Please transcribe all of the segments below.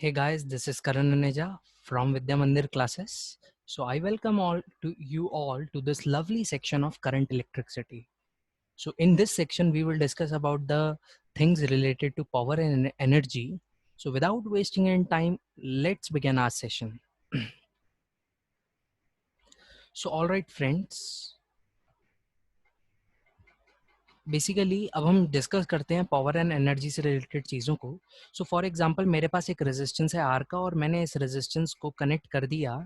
Hey guys, this is Karan Naneja from Vidya Mandir classes. So I welcome all to this lovely section of current electricity. So in this section we will discuss about the things related to power and energy. So without wasting any time, let's begin our session. So all right friends, basically अब हम discuss करते हैं power and energy से related चीज़ों को. So for example मेरे पास एक resistance है आर का और मैंने इस रेजिस्टेंस को कनेक्ट कर दिया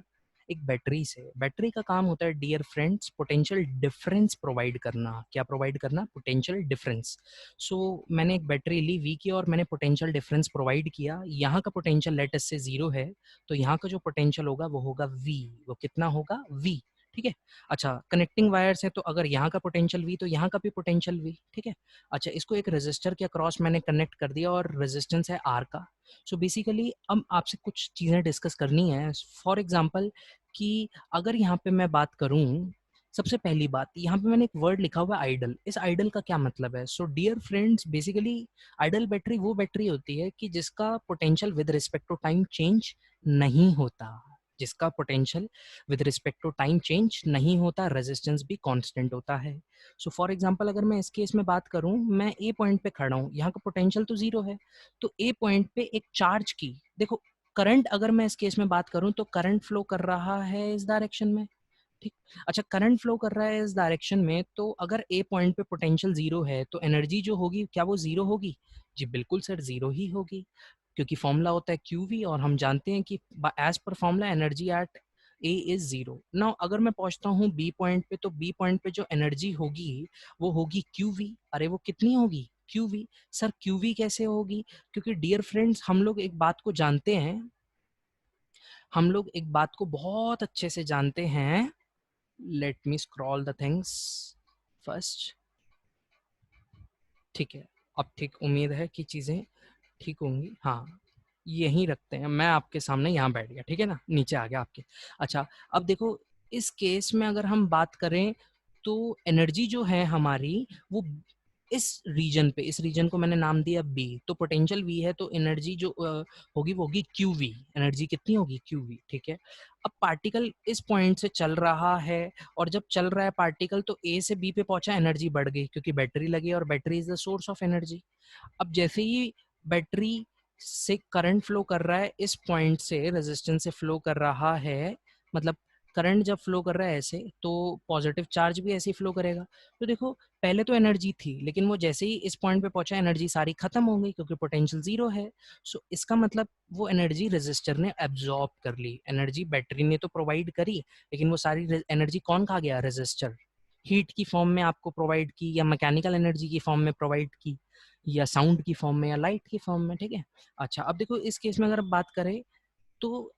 एक बैटरी से. बैटरी का काम होता है dear friends potential difference provide करना. क्या प्रोवाइड करना? Potential difference. सो मैंने एक बैटरी ली वी की और मैंने पोटेंशियल डिफरेंस प्रोवाइड किया. यहाँ का पोटेंशियल लेट अस से 0 है तो यहाँ का जो पोटेंशियल होगा वो होगा वी. वो कितना होगा? वी. ठीक है. अच्छा, कनेक्टिंग वायर्स है तो अगर यहाँ का पोटेंशियल वी तो यहाँ का भी पोटेंशियल वी. ठीक है. अच्छा, इसको एक रेजिस्टर के अक्रॉस मैंने कनेक्ट कर दिया और रेजिस्टेंस है आर का. सो बेसिकली अब आपसे कुछ चीज़ें डिस्कस करनी है. फॉर एग्जांपल कि अगर यहाँ पे मैं बात करूँ, सबसे पहली बात यहाँ पे मैंने एक वर्ड लिखा हुआ है आइडल. इस आइडल का क्या मतलब है? So dear friends, basically ideal battery वो बैटरी होती है कि जिसका potential with respect to time change नहीं होता. जिसका potential with respect to time change नहीं होता, रेजिस्टेंस भी कांस्टेंट होता है. सो फॉर एग्जांपल अगर मैं इस केस में बात करूं, मैं ए पॉइंट पे खड़ा हूं, यहाँ का पोटेंशियल तो 0 है, तो ए पॉइंट पे एक चार्ज की, देखो करंट अगर मैं इस केस में बात करूं तो करंट फ्लो कर रहा है इस डायरेक्शन में. ठीक. अच्छा, करंट फ्लो कर रहा है इस डायरेक्शन में, तो अगर ए पॉइंट पे पोटेंशियल 0 है तो एनर्जी जो होगी क्या वो 0 होगी? जी बिल्कुल सर, 0 ही होगी, क्योंकि फॉर्मूला होता है क्यूवी और हम जानते हैं कि as per formula energy at A is 0. Now अगर मैं पहुंचता हूँ बी पॉइंट पे, तो बी पॉइंट पे जो एनर्जी होगी वो होगी क्यूवी. अरे वो कितनी होगी? क्यूवी. सर क्यूवी कैसे होगी? क्योंकि डियर फ्रेंड्स हम लोग एक बात को जानते हैं, हम लोग एक बात को बहुत अच्छे से जानते हैं. Let me scroll the things first. ठीक है, अब ठीक उम्मीद है कि चीज़ें ठीक होंगी. हाँ, यहीं रखते हैं, मैं आपके सामने यहाँ बैठ गया. ठीक है ना, नीचे आ गया आपके. अच्छा, अब देखो इस केस में अगर हम बात करें तो एनर्जी जो है हमारी वो इस रीजन को मैंने नाम दिया बी. तो पोटेंशियल वी है तो एनर्जी जो होगी वो होगी क्यू वी. एनर्जी कितनी होगी? Q V. ठीक है. अब पार्टिकल इस पॉइंट से चल रहा है और जब चल रहा है पार्टिकल तो ए से बी पे पहुंचा, एनर्जी बढ़ गई क्योंकि बैटरी लगी और battery is the source of energy. अब जैसे ही बैटरी से करंट फ्लो कर रहा है, इस पॉइंट से रेजिस्टेंस से फ्लो कर रहा है, मतलब करंट जब फ्लो कर रहा है ऐसे तो पॉजिटिव चार्ज भी ऐसे ही फ्लो करेगा. तो देखो पहले तो एनर्जी थी लेकिन वो जैसे ही इस पॉइंट पे पहुंचा एनर्जी सारी खत्म हो गई क्योंकि पोटेंशियल 0 है. सो इसका मतलब वो एनर्जी रेजिस्टर ने एब्जॉर्ब कर ली. एनर्जी बैटरी ने तो प्रोवाइड करी लेकिन वो सारी एनर्जी कौन खा गया? रेजिस्टर. हीट की फॉर्म में आपको प्रोवाइड की या मैकेनिकल एनर्जी की फॉर्म में प्रोवाइड की या साउंड की फॉर्म में या लाइट की फॉर्म में. ठीक है. अच्छा, अब देखो इस केस में अगर बात करें तो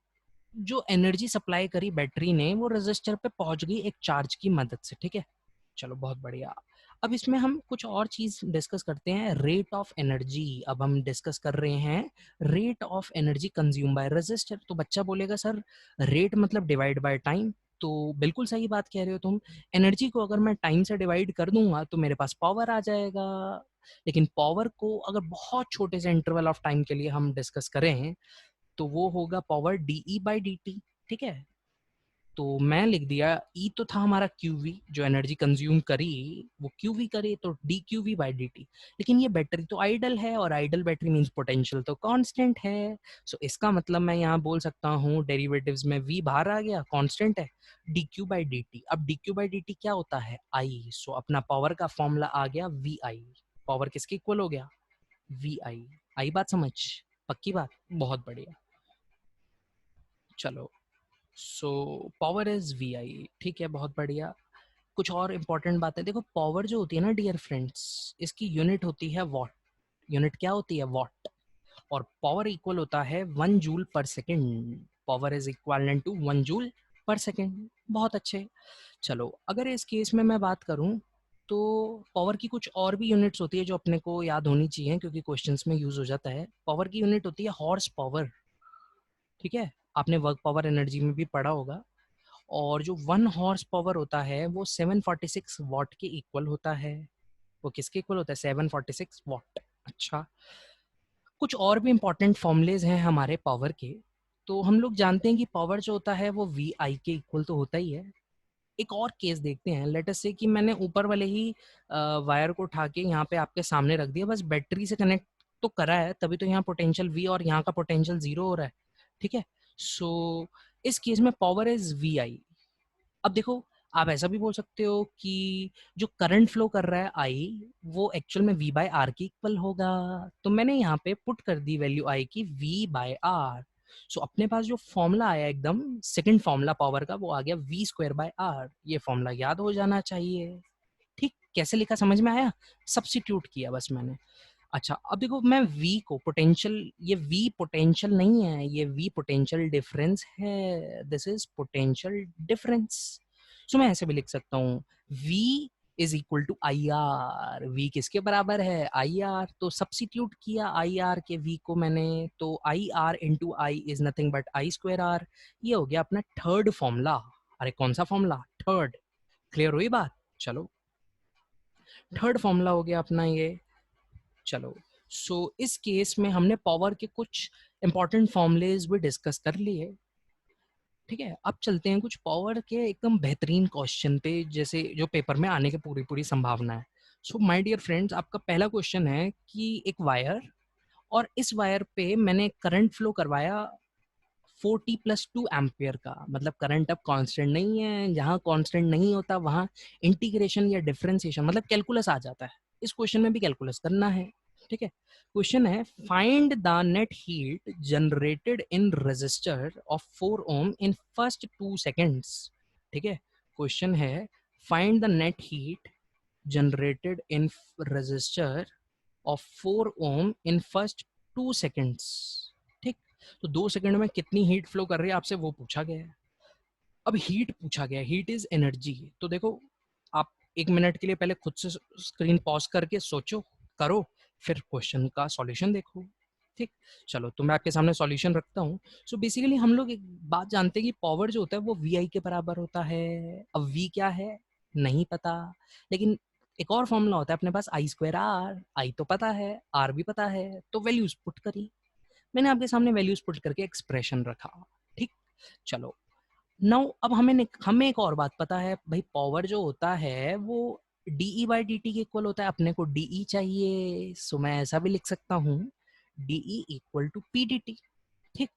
जो एनर्जी सप्लाई करी बैटरी ने वो रेजिस्टर पे पहुंच गई एक चार्ज की मदद से. ठीक है, चलो बहुत बढ़िया. अब इसमें हम कुछ और चीज डिस्कस करते हैं, रेट ऑफ एनर्जी. अब हम डिस्कस कर रहे हैं rate of energy consume by resistor. तो बच्चा बोलेगा सर रेट मतलब डिवाइड बाय टाइम. तो बिल्कुल सही बात कह रहे हो तुम. एनर्जी को अगर मैं टाइम से डिवाइड कर दूंगा तो मेरे पास पावर आ जाएगा. लेकिन पावर को अगर बहुत छोटे से इंटरवल ऑफ टाइम के लिए हम डिस्कस करें तो वो होगा power D E by D T. ठीक है. तो मैं लिख दिया ई तो था हमारा क्यू वी, जो एनर्जी कंज्यूम करी वो क्यू वी करे, तो D Q V by D T. लेकिन ये बैटरी तो आइडल है और आइडल बैटरी मीन्स पोटेंशियल तो कांस्टेंट है. सो इसका मतलब मैं यहाँ बोल सकता हूँ डेरिवेटिव्स में वी बाहर आ गया, कांस्टेंट है, D Q by D T. अब D Q by D T क्या होता है? आई. सो अपना पावर का फॉर्मूला आ गया वी आई. पावर किसके इक्वल हो गया? वी आई. आई बात समझ? पक्की बात? बहुत बढ़िया. चलो, सो पावर इज वी आई. ठीक है, बहुत बढ़िया. कुछ और इम्पोर्टेंट बात है, देखो पावर जो होती है ना डियर फ्रेंड्स, इसकी यूनिट होती है वॉट. यूनिट क्या होती है? वॉट. और पावर इक्वल होता है 1 joule per second. Power is equal to 1 joule per second. बहुत अच्छे. चलो, अगर इस केस में मैं बात करूं तो पावर की कुछ और भी यूनिट्स होती है जो अपने को याद होनी चाहिए क्योंकि क्वेश्चंस में यूज हो जाता है. पावर की यूनिट होती है हॉर्स पावर. ठीक है, आपने वर्क पावर एनर्जी में भी पढ़ा होगा. और जो 1 हॉर्स पावर होता है वो 746 वॉट के इक्वल होता है. वो किसके इक्वल होता है? 746 वॉट. अच्छा, कुछ और भी इंपॉर्टेंट फॉर्मूलेज हैं हमारे पावर के। तो हम लोग जानते हैं कि पावर जो होता है वो वी आई के इक्वल तो होता ही है। एक और केस देखते हैं, लेट अस से कि मैंने ऊपर वाले ही वायर को उठा के यहाँ पे आपके सामने रख दिया, बस बैटरी से कनेक्ट तो करा है, तभी तो यहाँ पोटेंशियल वी और यहाँ का पोटेंशियल जीरो हो रहा है, ठीक है। सो इस केस में पावर इज वी आई। अब देखो, आप ऐसा भी बोल सकते हो कि जो करंट फ्लो कर रहा है आई, वो एक्चुअल में वी बाय आर के इक्वल होगा। तो मैंने यहाँ पे पुट कर दी वैल्यू आई की वी बाय आर। सो अपने पास जो फॉर्मूला आया एकदम सेकंड फॉर्मूला पावर का, वो आ गया वी स्क्वायर बाय आर। ये फॉर्मूला याद हो जाना चाहिए। ठीक, कैसे लिखा समझ में आया? सब्स्टिट्यूट किया बस मैंने। अच्छा, अब देखो मैं V को पोटेंशियल, ये V पोटेंशियल नहीं है, ये V पोटेंशियल डिफरेंस है। This is potential difference. So मैं ऐसे भी लिख सकता हूँ V is equal to I R. V किसके बराबर है? I R. तो सब्सिट्यूट किया आई आर के V को मैंने, तो I R into I is nothing but I square R. ये हो गया अपना थर्ड फॉर्मूला। अरे कौन सा फॉर्मूला? थर्ड। क्लियर हुई बात? चलो, थर्ड फॉर्मूला हो गया अपना ये। चलो, इस केस में हमने पावर के कुछ इंपॉर्टेंट फॉर्मूलेज भी डिस्कस कर लिए, ठीक है। अब चलते हैं कुछ पावर के एकदम बेहतरीन क्वेश्चन पे, जैसे जो पेपर में आने की पूरी पूरी संभावना है। सो माय डियर फ्रेंड्स, आपका पहला क्वेश्चन है कि एक वायर, और इस वायर पे मैंने करंट फ्लो करवाया 40 प्लस 2 एम्पियर का। मतलब करंट अब कांस्टेंट नहीं है, जहां कांस्टेंट नहीं होता वहां इंटीग्रेशन या डिफरेंशिएशन मतलब कैलकुलस आ जाता है। इस क्वेश्चन में भी कैलकुलस करना है, ठीक है। क्वेश्चन है find the net heat generated in resistor of 4 ohm in first 2 seconds, ठीक है। क्वेश्चन है find the net heat generated in resistor of 4 ohm in first 2 seconds, ठीक। तो 2 सेकंड में कितनी हीट फ्लो कर रही है आपसे वो पूछा गया है। अब हीट पूछा गया है, हीट इज एनर्जी। तो देखो, आप 1 मिनट के लिए पहले खुद से स्क्रीन पॉज करके सोचो, करो, फिर क्वेश्चन का सॉल्यूशन देखो, ठीक। चलो, तो मैं आपके सामने सॉल्यूशन रखता हूँ। सो बेसिकली हम लोग एक बात जानते हैं कि पावर जो होता है वो वी आई के बराबर होता है। अब वी क्या है नहीं पता, लेकिन एक और फॉर्मूला होता है अपने पास, आई स्क्वायर आर। आई तो पता है, आर भी पता है, तो वैल्यूज पुट करी। मैंने आपके सामने वैल्यूज पुट करके एक्सप्रेशन रखा, ठीक। चलो, नाउ अब हमें एक और बात पता है भाई, पावर जो होता है वो डीई बाई डी टी के इक्वल होता है। अपने को डीई चाहिए, सो मैं ऐसा भी लिख सकता हूँ DE equal to P D T, ठीक।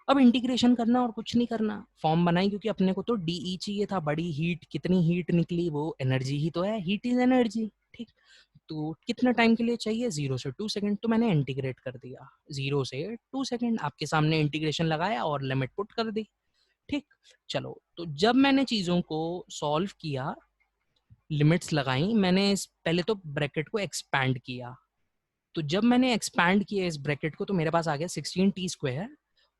अब इंटीग्रेशन करना और कुछ नहीं करना, फॉर्म बनाई, क्योंकि अपने को तो डीई चाहिए था। बड़ी हीट, कितनी हीट निकली, वो एनर्जी ही तो है, हीट इज एनर्जी, ठीक। तो कितने टाइम के लिए चाहिए? 0 से 2 सेकंड। तो मैंने इंटीग्रेट कर दिया 0 से 2 सेकंड, आपके सामने इंटीग्रेशन लगाया और लिमिट पुट कर दी, ठीक। चलो, तो जब मैंने चीजों को सॉल्व किया, लिमिट्स लगाई मैंने, इस पहले तो ब्रैकेट को एक्सपैंड किया। तो जब मैंने एक्सपैंड किया इस ब्रैकेट को, तो मेरे पास आ गया 16t²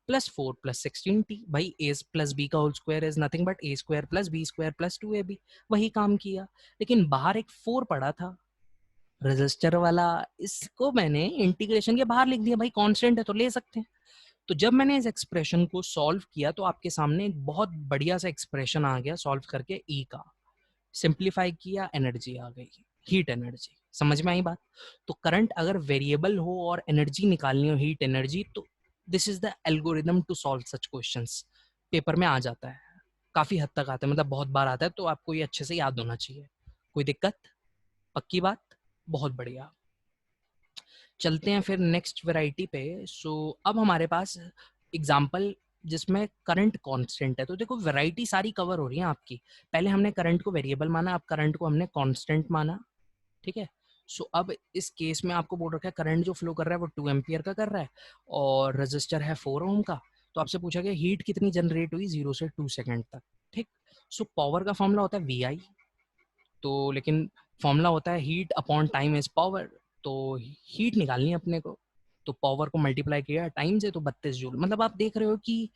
प्लस 4 प्लस 16t। भाई ए प्लस बी का whole square is nothing but A square plus B square plus 2ab। वही काम किया, लेकिन बाहर एक 4 पड़ा था रजिस्टर वाला, इसको मैंने इंटीग्रेशन के बाहर लिख दिया। भाई कांस्टेंट है तो ले सकते हैं। तो जब मैंने इस एक्सप्रेशन को सॉल्व किया, तो आपके सामने एक बहुत बढ़िया सा एक्सप्रेशन आ गया सॉल्व करके। ई का सिंप्लीफाई किया, एनर्जी आ गई, हीट एनर्जी। समझ में आई बात? तो करंट अगर वेरिएबल हो और एनर्जी निकालनी हो, हीट एनर्जी, तो this is the algorithm to solve such questions. Paper में आ जाता है, काफी हद तक आता है, मतलब बहुत बार आता है, तो आपको ये अच्छे से याद होना चाहिए। कोई दिक्कत? पक्की बात? बहुत बढ़िया। चलते हैं फिर नेक्स्ट वैरायटी पे। अब हमारे पास एग्जाम्पल जिसमें करंट कांस्टेंट है। तो देखो, वैरायटी सारी कवर हो रही है आपकी। पहले हमने करंट को वेरिएबल माना, अब करंट को हमने कांस्टेंट माना, ठीक है। अब इस केस में आपको बोल रखा है करंट जो फ्लो कर रहा है वो 2 एम्पियर का कर रहा है, और रजिस्टर है 4 ओम का। तो आपसे पूछा गया हीट कितनी जनरेट हुई 0 से 2 सेकंड तक, ठीक। पावर का फॉर्मूला होता है वी आई, तो लेकिन फॉर्मूला होता है heat upon time is power. तो हीट निकालनी है अपने को, तो पावर को मल्टीप्लाई किया टाइम से, तो 32 जूल। मतलब आप देख रहे हो कि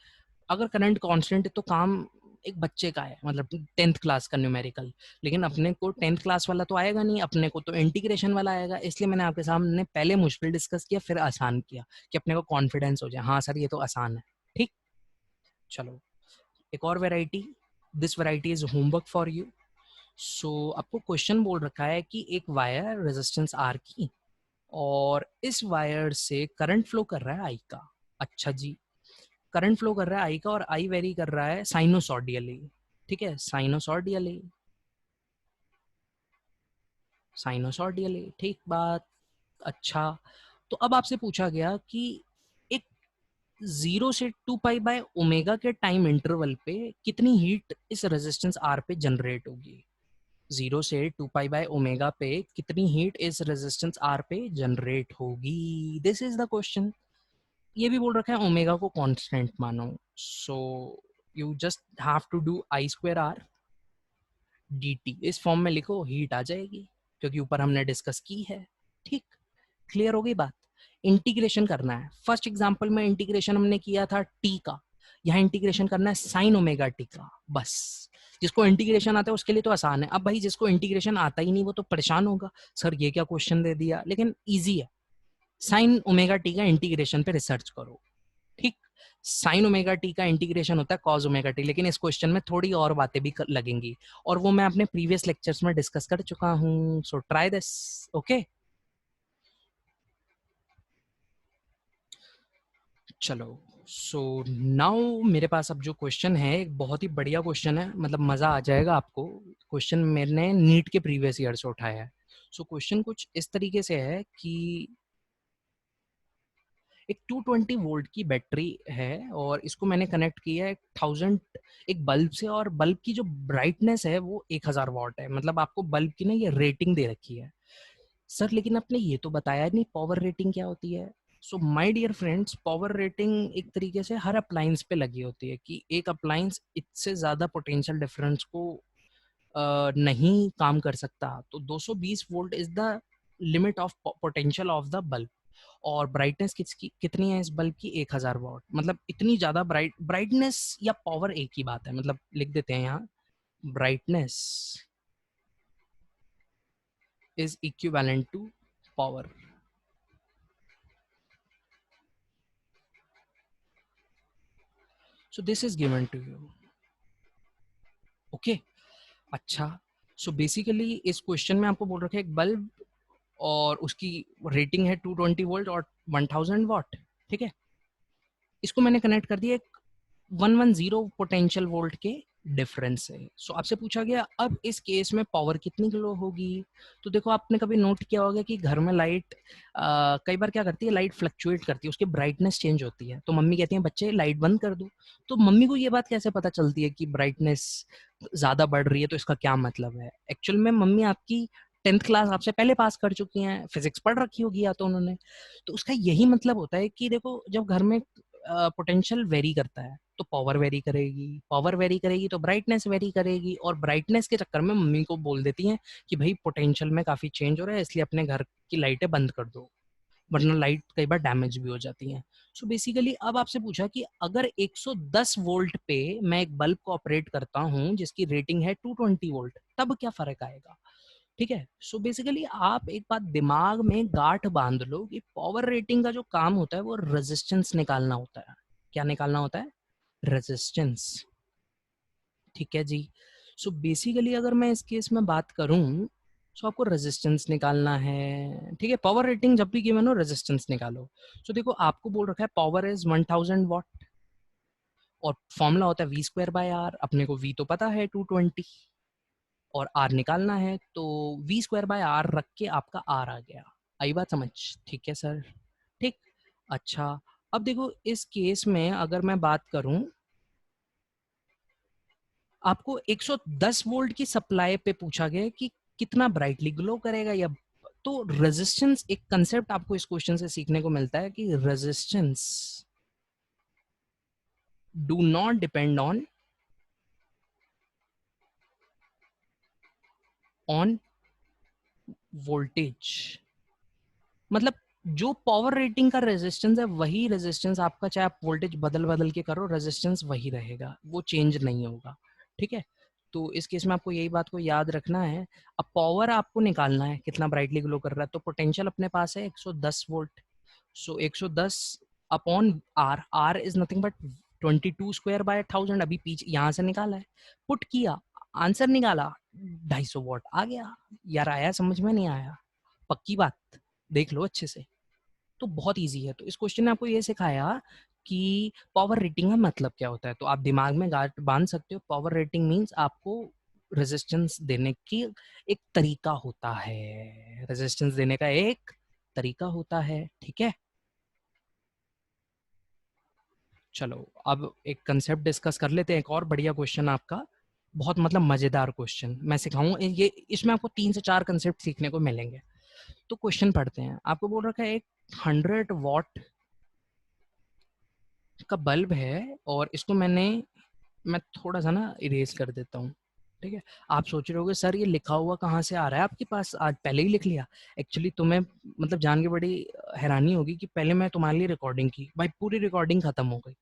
अगर करंट कांस्टेंट है तो काम एक बच्चे का है, मतलब 10th क्लास का न्यूमेरिकल। लेकिन अपने को 10th क्लास वाला तो आएगा नहीं, अपने को तो इंटीग्रेशन वाला आएगा। इसलिए मैंने आपके सामने पहले मुश्किल डिस्कस किया, फिर आसान किया, कि अपने को कॉन्फिडेंस हो जाए, हाँ सर ये तो आसान है, ठीक। चलो, एक और variety, this variety is homework for you. आपको क्वेश्चन बोल रखा है कि एक वायर रेजिस्टेंस आर की और इस वायर से करंट फ्लो कर रहा है आई का। अच्छा जी, करंट फ्लो कर रहा है आई का और आई वेरी कर रहा है साइनोसॉडियली। ठीक है, साइनोसॉडियली, साइनोसॉडियली, ठीक बात। अच्छा, तो अब आपसे पूछा गया कि एक 0 से 2 पाई बाय ओमेगा के टाइम इंटरवल पे कितनी हीट इस रेजिस्टेंस आर पे जनरेट होगी। 0 से 2 पाई बाय ओमेगा पे कितनी हीट इस रेजिस्टेंस आर पे जनरेट होगी, दिस इज द क्वेश्चन। ये भी बोल रखा है ओमेगा को कांस्टेंट मानो, so you just have to do I square R D T, इस फॉर्म में लिखो, हीट आ जाएगी क्योंकि ऊपर हमने डिस्कस की है। ठीक, क्लियर हो गई बात। इंटीग्रेशन करना है, फर्स्ट एग्जांपल में इंटीग्रेशन हमने किया था टी का, यहाँ इंटीग्रेशन करना है साइन ओमेगा टी का, बस। जिसको इंटीग्रेशन आता है उसके लिए तो आसान है। अब भाई जिसको इंटीग्रेशन आता ही नहीं वो तो परेशान होगा, सर ये क्या क्वेश्चन दे दिया, लेकिन इजी है। साइन ओमेगा टी का इंटीग्रेशन पे रिसर्च करो। ठीक, साइन ओमेगा टी का इंटीग्रेशन होता है कॉस ओमेगा टी, लेकिन इस क्वेश्चन में थोड़ी और बातें भी लगेंगी और वो मैं अपने प्रीवियस लेक्चर्स में डिस्कस कर चुका हूँ, सो ट्राई दिस। ओके, चलो, सो नाउ मेरे पास अब जो क्वेश्चन है एक बहुत ही बढ़िया क्वेश्चन है, मतलब मजा आ जाएगा आपको। क्वेश्चन मैंने नीट के प्रीवियस ईयर से उठाया है। सो क्वेश्चन कुछ इस तरीके से है कि एक 220 वोल्ट की बैटरी है और इसको मैंने कनेक्ट किया है 1000 एक बल्ब से, और बल्ब की जो ब्राइटनेस है वो 1000 वॉट है। मतलब आपको बल्ब की ना ये रेटिंग दे रखी है। सर लेकिन आपने ये तो बताया नहीं पावर रेटिंग क्या होती है। So my dear friends, power rating एक तरीके से हर अप्लायंस पे लगी होती है कि एक अप्लायंस इससे ज़्यादा पोटेंशियल डिफरेंस को नहीं काम कर सकता। तो 220 volt is the limit of potential of the bulb, और ब्राइटनेस कितनी है इस बल्ब की, 1000 वॉट। मतलब इतनी ज़्यादा ब्राइटनेस या पावर एक ही बात है, मतलब लिख देते हैं यहाँ, brightness is equivalent to power. So this is given to you. Okay, अच्छा, सो बेसिकली इस क्वेश्चन में आपको बोल रखा है एक बल्ब और उसकी रेटिंग है 220 वोल्ट और 1000 वॉट। ठीक है, इसको मैंने कनेक्ट कर दिया एक 110 पोटेंशियल वोल्ट के डिफरेंस से। सो आपसे पूछा गया अब इस केस में पावर कितनी किलो होगी। तो देखो आपने कभी नोट किया होगा कि घर में लाइट कई बार क्या करती है, लाइट फ्लक्चुएट करती है, उसकी ब्राइटनेस चेंज होती है, तो मम्मी कहती है बच्चे लाइट बंद कर दो। तो मम्मी को ये बात कैसे पता चलती है कि ब्राइटनेस ज्यादा बढ़ रही है, तो इसका क्या मतलब है। एक्चुअल में मम्मी आपकी 10th क्लास आपसे पहले पास कर चुकी हैं, फिजिक्स पढ़ रखी होगी या तो उन्होंने। तो उसका यही मतलब होता है कि देखो जब घर में पोटेंशियल वेरी करता है तो पावर वेरी करेगी, पावर वेरी करेगी तो ब्राइटनेस वेरी करेगी, और ब्राइटनेस के चक्कर में मम्मी को बोल देती हैं कि भाई पोटेंशियल में काफी चेंज हो रहा है, इसलिए अपने घर की लाइटें बंद कर दो, वरना लाइट कई बार डैमेज भी हो जाती हैं। सो बेसिकली अब आपसे पूछा कि अगर 110 वोल्ट पे मैं एक बल्ब को ऑपरेट करता हूं जिसकी रेटिंग है 220 वोल्ट, तब क्या फर्क आएगा। ठीक है, सो बेसिकली आप एक बात दिमाग में गांठ बांध लो कि पावर रेटिंग का जो काम होता है वो रेजिस्टेंस निकालना होता है। क्या निकालना होता है, रेजिस्टेंस। ठीक है जी, सो बेसिकली अगर मैं इस केस में बात करूं, सो आपको रेजिस्टेंस निकालना है। ठीक है, पावर रेटिंग जब भी गिवन हो रेजिस्टेंस निकालो। सो देखो आपको बोल रखा है पावर इज 1000 वॉट और फॉर्मूला होता है वी स्क्वायर बाय आर, अपने को वी तो पता है 220 और आर निकालना है, तो वी स्क्वायर बाय आर रख के आपका आर आ गया। आई बात समझ। ठीक है सर, ठीक। अच्छा, अब देखो इस केस में अगर मैं बात करूं, आपको 110 वोल्ट की सप्लाई पे पूछा गया कि कितना ब्राइटली ग्लो करेगा, या तो रेजिस्टेंस एक कंसेप्ट आपको इस क्वेश्चन से सीखने को मिलता है कि resistance do not depend on voltage. मतलब जो पावर रेटिंग का रेजिस्टेंस है वही रेजिस्टेंस आपका, चाहे आप वोल्टेज बदल बदल के करो रेजिस्टेंस वही रहेगा, वो चेंज नहीं होगा। ठीक है, तो इस केस में आपको यही बात को याद रखना है। अब पावर आपको निकालना है कितना ब्राइटली ग्लो कर रहा है, तो पोटेंशियल अपने पास है 110 volt. So 110 upon R, R is nothing but 22 square by 1000। अभी पीछे यहाँ से निकाला है, पुट किया, आंसर निकाला, 250 वॉट आ गया। यार आया समझ में नहीं आया, पक्की बात। देख लो अच्छे से, तो बहुत ईजी है। तो इस क्वेश्चन ने आपको ये सिखाया कि पावर रेटिंग का मतलब क्या होता है। तो आप दिमाग में गांठ बांध सकते हो, पावर रेटिंग मींस आपको रेजिस्टेंस देने की एक तरीका होता है, रेजिस्टेंस देने का एक तरीका होता है, ठीक है। चलो अब एक कंसेप्ट डिस्कस कर लेते हैं, एक और बढ़िया क्वेश्चन आपका, बहुत मतलब मजेदार क्वेश्चन मैं सिखाऊंगा ये, इसमें आपको 3 से 4 कंसेप्ट सीखने को मिलेंगे। तो क्वेश्चन पढ़ते हैं। आपको बोल रखा है एक 100 वॉट का बल्ब है और इसको मैं थोड़ा सा ना इरेज कर देता हूँ, ठीक है। आप सोच रहे होगे सर ये लिखा हुआ कहाँ से आ रहा है आपके पास, आज पहले ही लिख लिया। एक्चुअली तुम्हें मतलब जान के बड़ी हैरानी होगी कि पहले मैं तुम्हारे लिए रिकॉर्डिंग की, भाई पूरी रिकॉर्डिंग खत्म हो गई,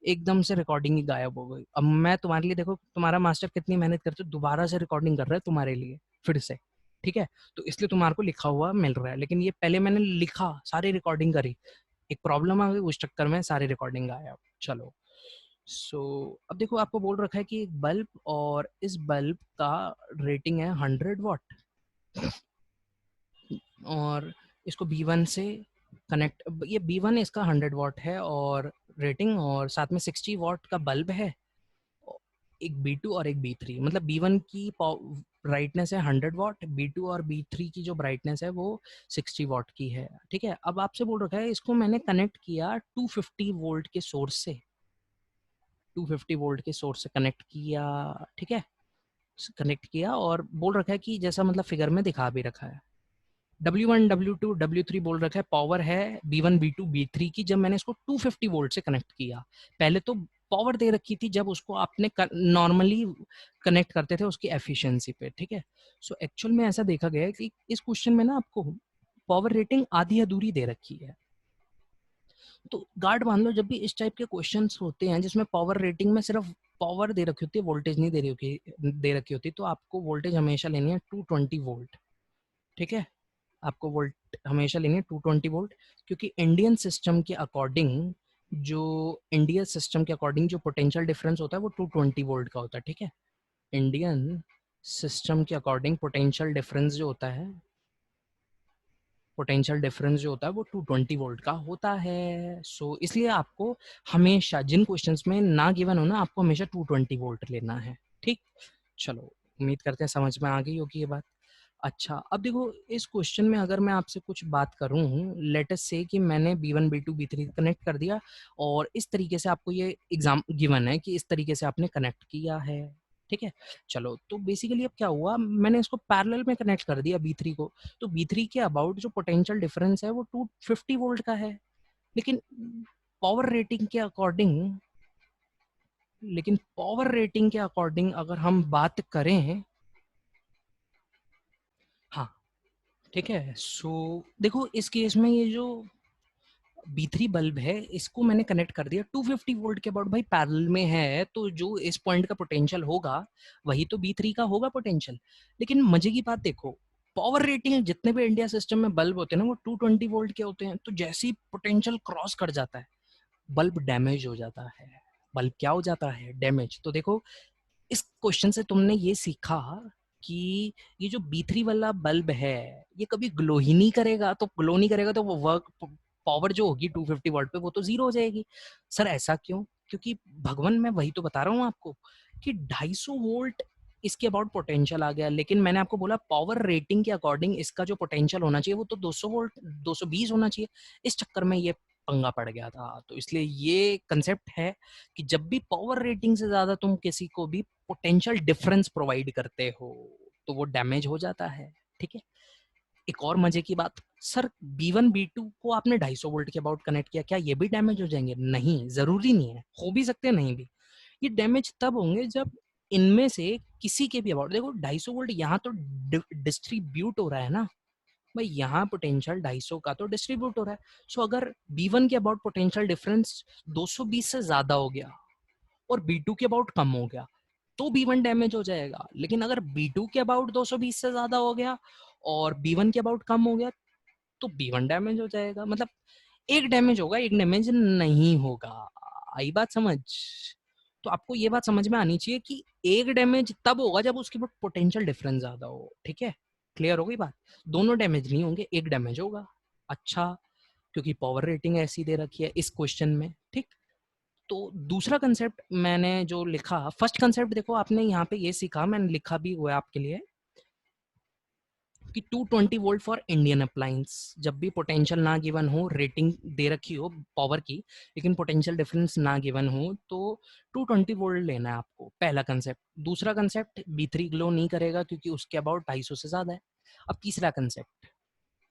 एकदम से रिकॉर्डिंग ही गायब हो गई। अब मैं तुम्हारे लिए, देखो तुम्हारा मास्टर कितनी मेहनत करते, दोबारा से रिकॉर्डिंग कर रहा है तुम्हारे लिए फिर से, ठीक है। तो इसलिए तुम्हारे को लिखा हुआ मिल रहा है, लेकिन ये पहले मैंने लिखा, सारी रिकॉर्डिंग करी, एक प्रॉब्लम आ गई, उस चक्कर में सारी रिकॉर्डिंग गायब। चलो सो अब देखो आपको बोल रखा है कि एक बल्ब, और इस बल्ब का रेटिंग है 100 वॉट, और इसको B1 से कनेक्ट, ये B1 इसका 100 वॉट है और रेटिंग, और साथ में 60 वॉट का बल्ब है, एक B2 और एक B3, मतलब B1 की ब्राइटनेस है 100 वॉट, B2 और B3 की जो ब्राइटनेस है वो 60 वॉट की है, ठीक है। अब आपसे बोल रखा है इसको मैंने कनेक्ट किया 250 वोल्ट के सोर्स से, 250 वोल्ट के सोर्स से कनेक्ट किया, ठीक है, कनेक्ट किया, और बोल रखा है कि जैसा मतलब फिगर में दिखा भी रखा है, W1 W2 W3 बोल रखा है, पावर है B1 B2 B3 की, जब मैंने इसको 250 वोल्ट से कनेक्ट किया। पहले तो पावर दे रखी थी जब उसको आपने नॉर्मली कनेक्ट करते थे उसकी एफिशिएंसी पे, ठीक है। सो एक्चुअल में ऐसा देखा गया है कि इस क्वेश्चन में ना आपको पावर रेटिंग आधी अधूरी दे रखी है। तो गार्ड बांध लो, जब भी इस टाइप के क्वेश्चंस होते हैं जिसमें पावर रेटिंग में सिर्फ पावर दे रखी होती है, वोल्टेज नहीं दे रखी होती, तो आपको वोल्टेज हमेशा लेनी है 220 वोल्ट, ठीक है। आपको वोल्ट हमेशा लेनी है 220 वोल्ट, क्योंकि इंडियन सिस्टम के अकॉर्डिंग जो पोटेंशियल डिफरेंस होता है वो 220 वोल्ट का होता है, ठीक है। इंडियन सिस्टम के अकॉर्डिंग पोटेंशियल डिफरेंस जो होता है वो 220 वोल्ट का होता है। सो इसलिए आपको हमेशा जिन क्वेश्चंस में ना गिवन हो ना, आपको हमेशा 220 वोल्ट लेना है, ठीक। चलो उम्मीद करते हैं समझ में आ गई होगी ये बात। अच्छा अब देखो इस क्वेश्चन में अगर मैं आपसे कुछ बात करूं, लेट अस से कि मैंने B1 B2 B3 कनेक्ट कर दिया, और इस तरीके से आपको ये एग्जाम गिवन है कि इस तरीके से आपने कनेक्ट किया है, ठीक है। चलो तो बेसिकली अब क्या हुआ, मैंने इसको पैरेलल में कनेक्ट कर दिया B3 को, तो B3 के अबाउट जो पोटेंशियल डिफरेंस है वो 250 वोल्ट का है, लेकिन पावर रेटिंग के अकॉर्डिंग अगर हम बात करें, हाँ ठीक है। सो देखो इस केस में ये जो B3 बल्ब है इसको मैंने कनेक्ट कर दिया 250 वोल्ट के अबाउट, भाई पैरेलल में है तो जो इस पॉइंट का पोटेंशियल होगा वही तो B3 का होगा पोटेंशियल। लेकिन मजे की बात देखो, पावर रेटिंग जितने भी इंडिया सिस्टम में बल्ब होते हैं ना वो 220 वोल्ट के होते हैं, तो जैसे ही पोटेंशियल क्रॉस कर जाता है बल्ब डैमेज हो जाता है। बल्ब क्या हो जाता है, डैमेज। तो देखो इस क्वेश्चन से तुमने ये सीखा कि ये जो B3 वाला बल्ब है ये कभी ग्लो ही नहीं करेगा, तो ग्लो नहीं करेगा तो वो वर्क पावर जो होगी 250 वॉट पे वो तो जीरो हो जाएगी। सर ऐसा क्यों, क्योंकि भगवान मैं वही तो बता रहा हूँ आपको कि 250 वोल्ट इसके अबाउट पोटेंशियल आ गया, लेकिन मैंने आपको बोला पावर रेटिंग के अकॉर्डिंग इसका जो पोटेंशियल होना चाहिए वो तो 200 वोल्ट 220 होना चाहिए, इस चक्कर में ये पंगा पड़ गया था। तो इसलिए ये कंसेप्ट है कि जब भी पावर रेटिंग से ज्यादा तुम किसी को भी पोटेंशियल डिफरेंस प्रोवाइड करते हो तो वो डैमेज हो जाता है, ठीक है। एक और मजे की बात, सर B1 B2 को आपने 250 वोल्ट के अबाउट कनेक्ट किया, क्या ये भी डैमेज हो जाएंगे? नहीं, जरूरी नहीं है, हो भी सकते हैं नहीं भी। ये डैमेज तब होंगे जब इनमें से किसी के भी अबाउट, देखो 250 वोल्ट यहाँ तो डिस्ट्रीब्यूट हो रहा है ना भाई, यहाँ पोटेंशियल 250 का तो डिस्ट्रीब्यूट हो रहा है। सो अगर B1 के अबाउट पोटेंशियल डिफरेंस 220 से ज्यादा हो गया और B2 के अबाउट कम हो गया तो B1 डैमेज हो जाएगा, लेकिन अगर B2 के अबाउट 220 से ज्यादा हो गया और B1 के अबाउट कम हो गया तो B1 डैमेज हो जाएगा। मतलब एक डैमेज होगा एक डैमेज नहीं होगा। आई बात समझ? तो आपको ये बात समझ में आनी चाहिए कि एक डैमेज तब होगा जब उसके पोटेंशियल डिफरेंस ज्यादा हो, ठीक है। क्लियर हो गई बात? दोनों डैमेज नहीं होंगे, एक डैमेज होगा। अच्छा, क्योंकि पावर रेटिंग ऐसी दे रखी है इस क्वेश्चन में, ठीक। तो दूसरा कंसेप्ट मैंने जो लिखा, फर्स्ट कंसेप्ट देखो आपने यहाँ पे ये सीखा, मैंने लिखा भी हुआ है आपके लिए कि 220 वोल्ट फॉर इंडियन अप्लायंस। जब भी पोटेंशियल ना गिवन हो, रेटिंग दे रखी हो पावर की, लेकिन पोटेंशियल डिफरेंस ना गिवन हो, तो 220 वोल्ट लेना है आपको, पहला कंसेप्ट। दूसरा कंसेप्ट, B3 ग्लो नहीं करेगा क्योंकि उसके अबाउट 250 से ज़्यादा है। अब तीसरा कंसेप्ट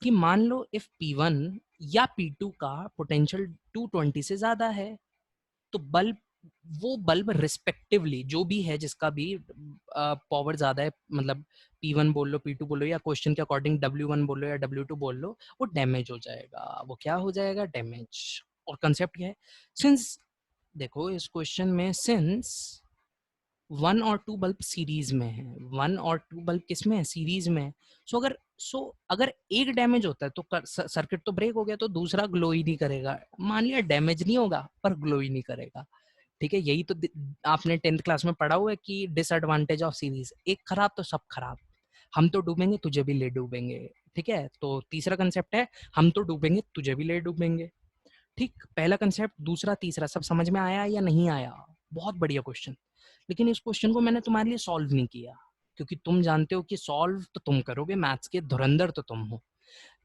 कि मान लो इफ P1 या P2 का पोटेंशियल 220 से ज़्यादा है, तो बल्ब, वो बल्ब रिस्पेक्टिवली जो भी है, जिसका भी पावर ज्यादा है, मतलब P1 बोल लो, P2 बोलो, या क्वेश्चन के अकॉर्डिंग W1 बोलो या W2 बोल लो, वो डैमेज हो जाएगा। वो क्या हो जाएगा? डैमेज। और कंसेप्ट क्या है? सिंस, देखो इस क्वेश्चन में सिंस 1 और 2 बल्ब सीरीज में है, 1 और 2 बल्ब किस में है? सीरीज में है। अगर एक डैमेज होता है तो सर्किट तो ब्रेक हो गया, तो दूसरा ग्लो ही नहीं करेगा। मान लिया डैमेज नहीं होगा पर ग्लो ही नहीं करेगा, ठीक है। यही तो आपने 10th क्लास में पढ़ा हुआ है कि डिसएडवांटेज ऑफ सीरीज, एक खराब तो सब खराब। हम तो डूबेंगे, तुझे भी ले डूबेंगे, ठीक है। तो तीसरा कंसेप्ट है, हम तो डूबेंगे, तुझे भी ले डूबेंगे, ठीक। पहला कंसेप्ट, दूसरा, तीसरा सब समझ में आया या नहीं आया? बहुत बढ़िया क्वेश्चन। लेकिन इस क्वेश्चन को मैंने तुम्हारे लिए सॉल्व नहीं किया, क्योंकि तुम जानते हो कि सॉल्व तो तुम करोगे, मैथ्स के धुरंधर तो तुम हो।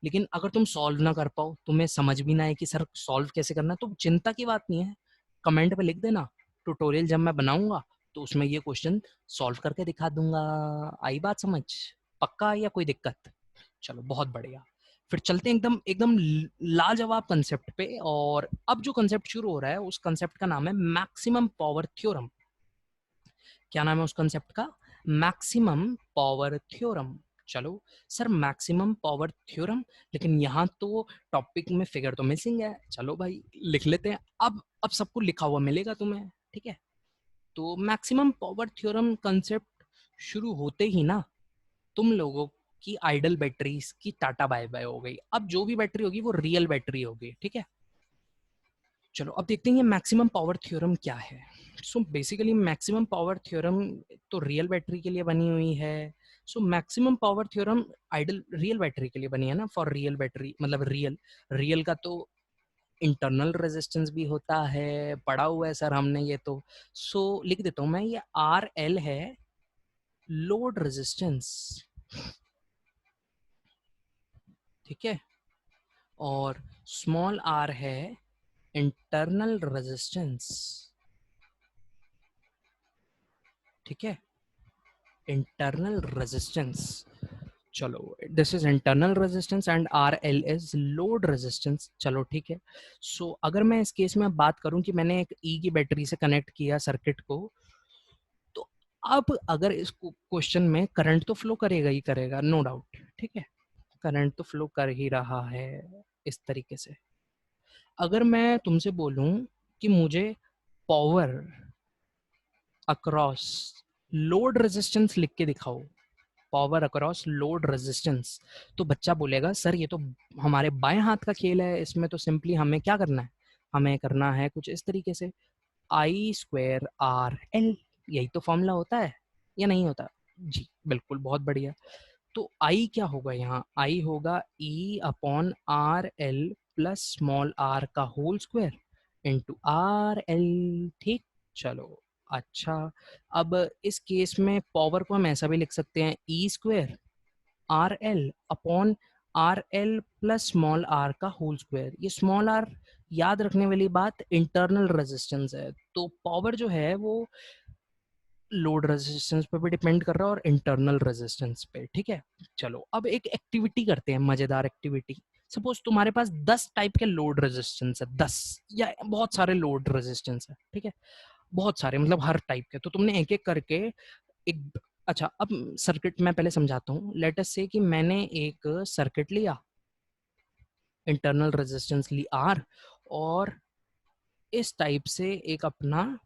लेकिन अगर तुम सॉल्व ना कर पाओ, तुम्हें समझ भी ना है कि सर सॉल्व कैसे करना, तो चिंता की बात नहीं है, कमेंट पे लिख देना, ट्यूटोरियल जब मैं बनाऊंगा तो उसमें ये क्वेश्चन सॉल्व करके दिखा दूंगा। आई बात समझ? पक्का या कोई दिक्कत? चलो बहुत बढ़िया। फिर चलते हैं एकदम एकदम लाजवाब कंसेप्ट पे। और अब जो कंसेप्ट शुरू हो रहा है, उस कंसेप्ट का नाम है मैक्सिमम पावर थ्योरम। क्या नाम है उस कंसेप्ट का? Maximum power theorem. चलो सर, मैक्सिमम पावर थ्योरम, लेकिन यहाँ तो टॉपिक में फिगर तो मिसिंग है। चलो भाई लिख लेते हैं। अब सबको लिखा हुआ मिलेगा तुम्हें, ठीक है। तो मैक्सिमम पावर थ्योरम कंसेप्ट शुरू होते ही ना, तुम लोगों की आइडल बैटरीज की टाटा बाय बाय हो गई। अब जो भी बैटरी होगी वो रियल बैटरी होगी, ठीक है। चलो अब देखते हैं ये मैक्सिमम पावर थ्योरम क्या है। So basically maximum power theorem तो रियल बैटरी के लिए बनी हुई है। So maximum power theorem ideal real battery के लिए बनी है ना, फॉर रियल बैटरी, मतलब रियल, रियल का तो इंटरनल रेजिस्टेंस भी होता है, पढ़ा हुआ है सर हमने ये तो। सो लिख देता हूँ मैं, ये RL है लोड रेजिस्टेंस, ठीक है। और स्मॉल r है इंटरनल रेजिस्टेंस, ठीक है, इंटरनल रेजिस्टेंस। चलो this is internal resistance and RL is load resistance. चलो ठीक है। सो अगर मैं इस केस में बात करूं कि मैंने एक E की बैटरी से कनेक्ट किया सर्किट को, तो अब अगर इस क्वेश्चन में करंट तो फ्लो करेगा ही करेगा, नो डाउट, ठीक है। करंट तो फ्लो कर ही रहा है इस तरीके से। अगर मैं तुमसे बोलूं कि मुझे पावर अक्रॉस लोड रेजिस्टेंस लिख के दिखाओ, पावर अक्रॉस लोड रेजिस्टेंस, तो बच्चा बोलेगा सर ये तो हमारे बाएं हाथ का खेल है, इसमें तो सिंपली हमें क्या करना है, हमें करना है कुछ इस तरीके से, I²RL, यही तो फॉर्मूला होता है या नहीं होता? जी बिल्कुल, बहुत बढ़िया। तो I क्या होगा यहाँ? I होगा E/RL प्लस स्मॉल r का होल स्क्वायर इंटू RL, ठीक। चलो अच्छा, अब इस केस में पावर को हम ऐसा भी लिख सकते हैं, E² RL upon RL plus small r का होल स्क्वायर। ये स्मॉल r, याद रखने वाली बात, इंटरनल रेजिस्टेंस है, तो पावर जो है वो लोड रेजिस्टेंस पे भी डिपेंड कर रहा है और इंटरनल रेजिस्टेंस पे, ठीक है। चलो अब एक एक्टिविटी करते हैं, मजेदार एक्टिविटी। सपोज तुम्हारे पास 10 टाइप के लोड रेजिस्टेंस है, 10 या बहुत सारे लोड रेजिस्टेंस है, ठीक है, बहुत सारे, मतलब हर टाइप के। तो तुमने एक एक करके एक, अच्छा अब सर्किट मैं पहले समझाता हूँ। लेट अस से कि मैंने एक सर्किट लिया, इंटरनल रेजिस्टेंस ली R, और इस टाइप से एक अपना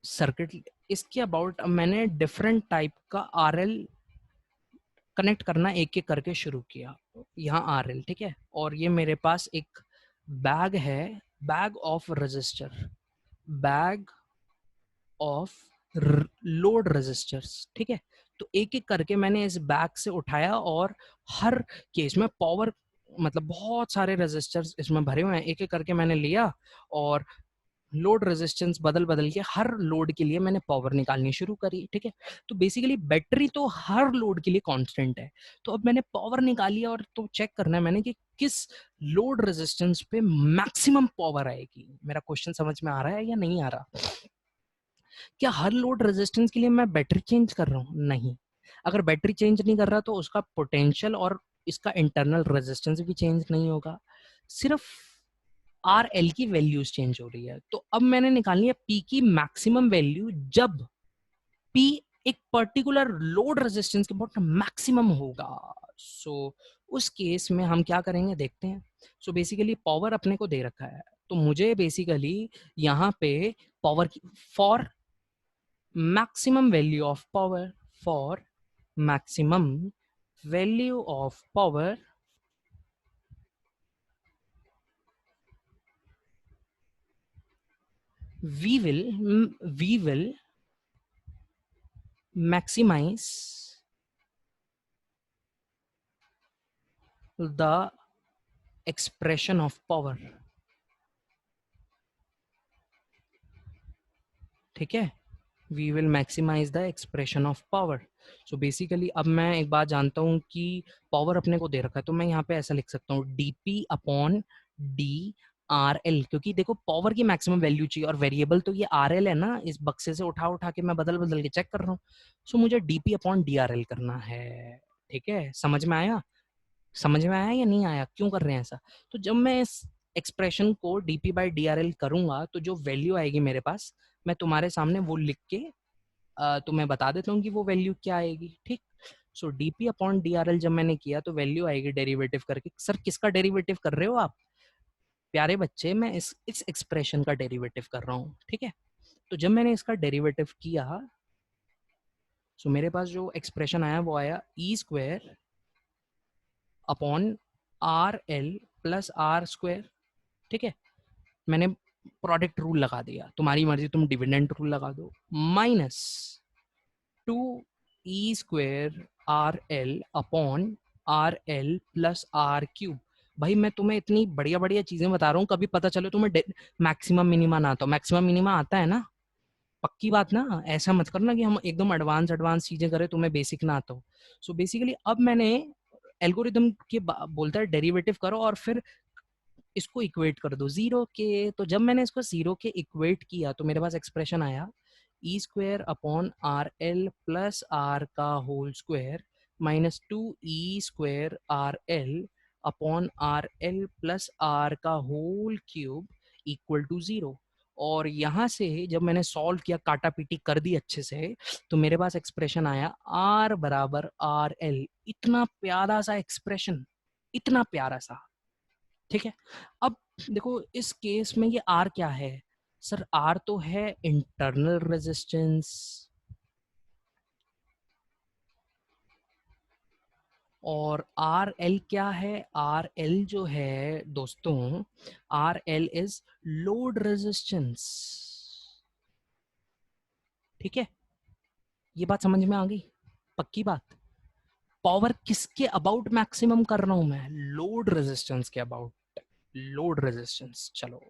सर्किट, इसके अबाउट मैंने डिफरेंट टाइप का RL कनेक्ट करना एक एक करके शुरू किया। यहाँ RL, ठीक है, और ये मेरे पास एक बैग है, bag of resistor, bag of load resistors, ठीक है। तो एक एक करके मैंने इस बैग से उठाया और हर केस में पावर, मतलब बहुत सारे रेजिस्टर्स इसमें भरे हुए हैं, एक एक करके मैंने लिया और लोड रेजिस्टेंस बदल बदल के हर लोड के लिए मैंने पावर निकालनी शुरू करी। ठीक है, तो बेसिकली बैटरी तो हर लोड के लिए कांस्टेंट है, तो अब मैंने पावर निकाली और तो चेक करना है मैंने कि किस लोड रेजिस्टेंस पे मैक्सिमम पावर आएगी। मेरा क्वेश्चन समझ में आ रहा है या नहीं आ रहा? क्या हर लोड रेजिस्टेंस के लिए मैं बैटरी चेंज कर रहा हूँ? नहीं। अगर बैटरी चेंज नहीं कर रहा तो उसका पोटेंशियल और इसका इंटरनल रेजिस्टेंस भी चेंज नहीं होगा, सिर्फ आर एल की वैल्यूज चेंज हो रही है। तो अब मैंने निकालनी है पी की मैक्सिमम वैल्यू जब पी एक पर्टिकुलर लोड रेजिस्टेंस के बहुत मैक्सिमम होगा। सो उस केस में हम क्या करेंगे देखते हैं। सो बेसिकली पावर अपने को दे रखा है, तो मुझे बेसिकली यहाँ पे पावर की for maximum value of power, for maximum value of power, we will maximize the expression of power. ठीक है, we will maximize the expression of power. So basically अब मैं एक बात जानता हूँ कि पावर अपने को दे रखा है, तो मैं यहाँ पे ऐसा लिख सकता हूँ dp upon D R L, क्योंकि देखो पावर की मैक्सिमम वैल्यू चाहिए और वेरिएबल तो ये आर एल है ना, इस बक्से से उठा उठा के मैं बदल बदल के चेक कर रहा हूँ। सो मुझे dp upon D R L करना है। ठीक है, समझ में आया? समझ में आया या नहीं आया, क्यों कर रहे हैं ऐसा? तो जब मैं इस एक्सप्रेशन को dp by D R L करूंगा तो जो वैल्यू आएगी मेरे पास, मैं तुम्हारे सामने वो लिख के तो मैं बता देता हूँ कि वो वैल्यू क्या आएगी। ठीक, सो dp upon D R L जब मैंने किया तो वैल्यू आएगी डेरिवेटिव करके। सर किसका डेरिवेटिव कर रहे हो आप? प्यारे बच्चे, मैं इस एक्सप्रेशन का डेरिवेटिव कर रहा हूँ। ठीक है, तो जब मैंने इसका डेरिवेटिव किया सो मेरे पास जो एक्सप्रेशन आया वो आया E square upon R L plus R square. ठीक है, मैंने प्रोडक्ट रूल लगा दिया, तुम्हारी मर्जी तुम डिविडेंड रूल लगा दो, minus two E square R L upon R L plus R cube. भाई मैं तुम्हें इतनी बढ़िया बढ़िया चीजें बता रहा हूँ, कभी पता चले तुम्हें मैक्सिमम मिनिमा ना आता हो। मैक्सिमम मिनिमा आता है ना? पक्की बात ना, ऐसा मत करना कि हम एकदम एडवांस एडवांस चीजें करें तुम्हें बेसिक ना आता हो। सो बेसिकली अब मैंने एल्गोरिदम के बोलता है डेरिवेटिव करो और फिर इसको इक्वेट कर दो जीरो के। तो जब मैंने इसको जीरो के इक्वेट किया तो मेरे पास एक्सप्रेशन आया E square upon R L plus R का whole square minus two E square R L upon R L plus R का whole cube equal to zero. और यहां से जब मैंने सॉल्व किया, काटा पीटी कर दी अच्छे से, तो मेरे पास एक्सप्रेशन आया आर बराबर आर एल। इतना प्यारा सा एक्सप्रेशन, इतना प्यारा सा। ठीक है, अब देखो इस केस में ये आर क्या है? सर आर तो है इंटरनल रेजिस्टेंस, और आर एल क्या है? आर एल जो है दोस्तों, R L is load resistance. ठीक है, ये बात समझ में आ गई? पक्की बात? पावर किसके अबाउट मैक्सिमम कर रहा हूं मैं? लोड रेजिस्टेंस के अबाउट। लोड रेजिस्टेंस, चलो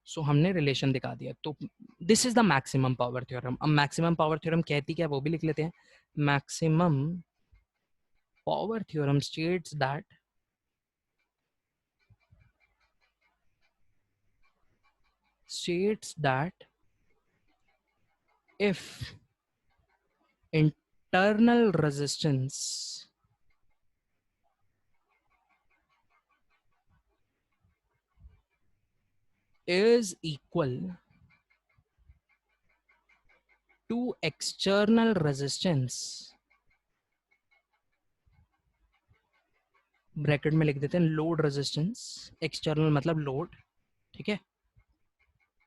सो हमने रिलेशन दिखा दिया। तो this is the maximum power theorem. अब मैक्सिमम पावर थ्योरम कहती क्या, वो भी लिख लेते हैं। Maximum power theorem states that if internal resistance is equal to external resistance, bracket में लिख देते हैं लोड रेजिस्टेंस, एक्सटर्नल मतलब लोड। ठीक है,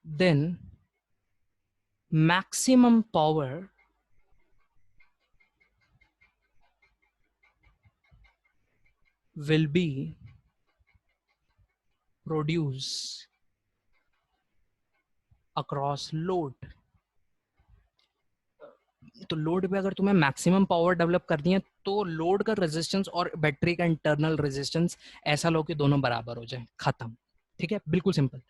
then maximum power will be produced across load। तो लोड पे अगर तुम्हें मैक्सिमम पावर डेवलप करनी है तो लोड का रेजिस्टेंस और बैटरी का इंटरनल रेजिस्टेंस ऐसा लो कि दोनों बराबर हो जाए, खत्म। ठीक है, बिल्कुल सिंपल।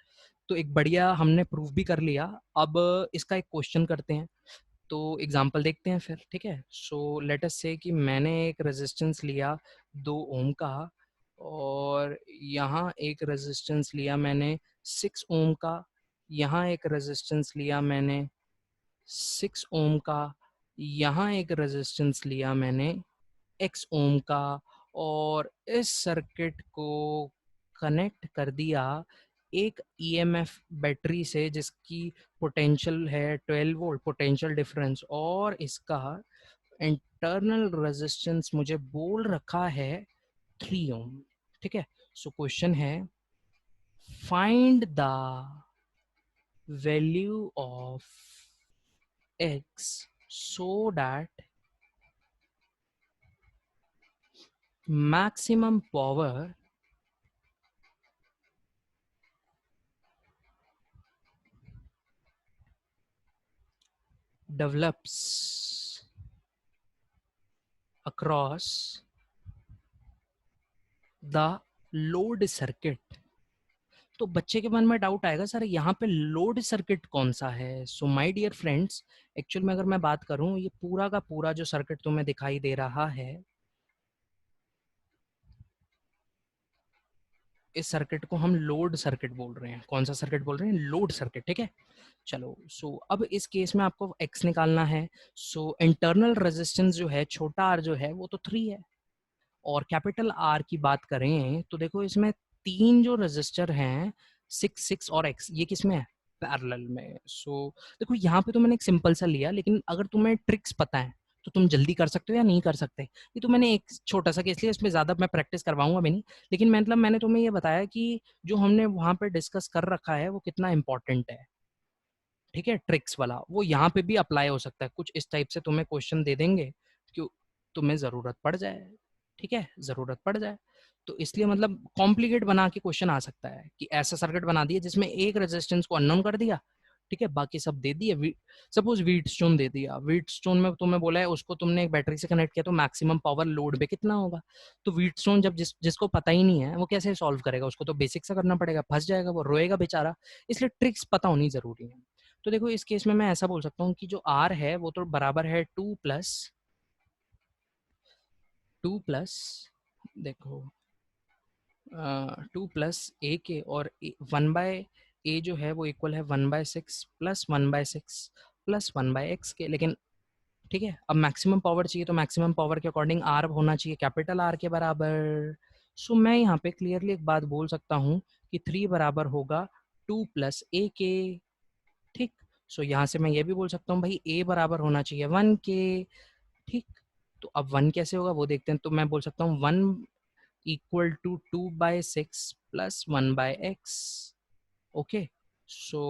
तो एक बढ़िया हमने प्रूफ भी कर लिया। अब इसका एक क्वेश्चन करते हैं, तो एग्जांपल देखते हैं फिर। ठीक है, सो लेट अस से कि मैंने एक रेजिस्टेंस लिया 2 ओम का, और यहाँ एक रेजिस्टेंस लिया मैंने 6 ओम का, यहाँ एक रेजिस्टेंस लिया मैंने 6 ओम का, यहाँ एक रेजिस्टेंस लिया मैंने X ओम का, और इस सर्किट को कनेक्ट कर दिया एक ईएमएफ बैटरी से जिसकी पोटेंशियल है 12 वोल्ट पोटेंशियल डिफरेंस, और इसका इंटरनल रेजिस्टेंस मुझे बोल रखा है 3 ओम। ठीक है, सो क्वेश्चन है find the value of X so that maximum power develops across the load circuit। तो बच्चे के मन में डाउट आएगा, सर यहाँ पे लोड सर्किट कौन सा है। So my dear friends, actual में अगर मैं बात करूँ, ये पूरा का पूरा जो सर्किट तुम्हें दिखाई दे रहा है, इस सर्किट को हम लोड सर्किट बोल रहे हैं। कौन सा सर्किट बोल रहे हैं? Load circuit. ठीक है, चलो। सो अब इस केस में आपको एक्स निकालना है। सो इंटरनल रेजिस्टेंस जो है, छोटा आर जो है वो तो 3 है, और कैपिटल आर की बात करें तो देखो इसमें 3 जो रजिस्टर हैं, 6 6 और एक्स, ये किसमें है? पैरेलल में। सो देखो यहाँ पे तो मैंने एक सिंपल सा लिया, लेकिन अगर तुम्हें ट्रिक्स पता है तो तुम जल्दी कर सकते हो या नहीं कर सकते। ये तो मैंने एक छोटा सा केस लिया, इसमें ज्यादा मैं प्रैक्टिस करवाऊंगा भी नहीं, लेकिन मतलब मैंने तुम्हें ये बताया कि जो हमने वहां पे डिस्कस कर रखा है वो कितना इंपॉर्टेंट है। ठीक है, ट्रिक्स वाला वो यहाँ पे भी अप्लाई हो सकता है। कुछ इस टाइप से तुम्हें क्वेश्चन दे देंगे कि तुम्हें ज़रूरत पड़ जाए। ठीक है, ज़रूरत पड़ जाए, तो इसलिए मतलब कॉम्प्लिकेट बना के क्वेश्चन आ सकता है कि ऐसा सर्किट बना दिया जिसमें एक रेजिस्टेंस को अननोन कर दिया, ठीक है, बाकी सब दे दिए। सपोज व्हीट स्टोन दे दिया, व्हीट स्टोन में तुम्हें बोला है उसको तुमने एक बैटरी से कनेक्ट किया तो मैक्सिमम पावर लोड पे कितना होगा। तो व्हीट स्टोन जब जिसको पता ही नहीं है वो कैसे सॉल्व करेगा, उसको तो बेसिक सा करना पड़ेगा, फंस जाएगा, वो रोएगा बेचारा। इसलिए ट्रिक्स पता होनी जरूरी है। तो देखो इस केस में मैं ऐसा बोल सकता हूँ कि जो आर है वो तो बराबर है 2 प्लस देखो 2 प्लस ए के, और 1 बाय ए जो है वो इक्वल है 1/6 प्लस 1/6 प्लस 1/x के। लेकिन ठीक है, अब मैक्सिमम पावर चाहिए तो मैक्सिमम पावर के अकॉर्डिंग आर होना चाहिए कैपिटल आर के बराबर। सो मैं यहाँ पे क्लियरली एक बात बोल सकता हूँ कि 3 बराबर होगा 2 प्लस ए के। ठीक, सो यहाँ से मैं ये भी बोल सकता हूँ भाई ए बराबर होना चाहिए 1 के। ठीक, तो अब 1 कैसे होगा वो देखते हैं। तो मैं बोल सकता हूँ 1 equal to 2/6 plus 1/x। Okay, so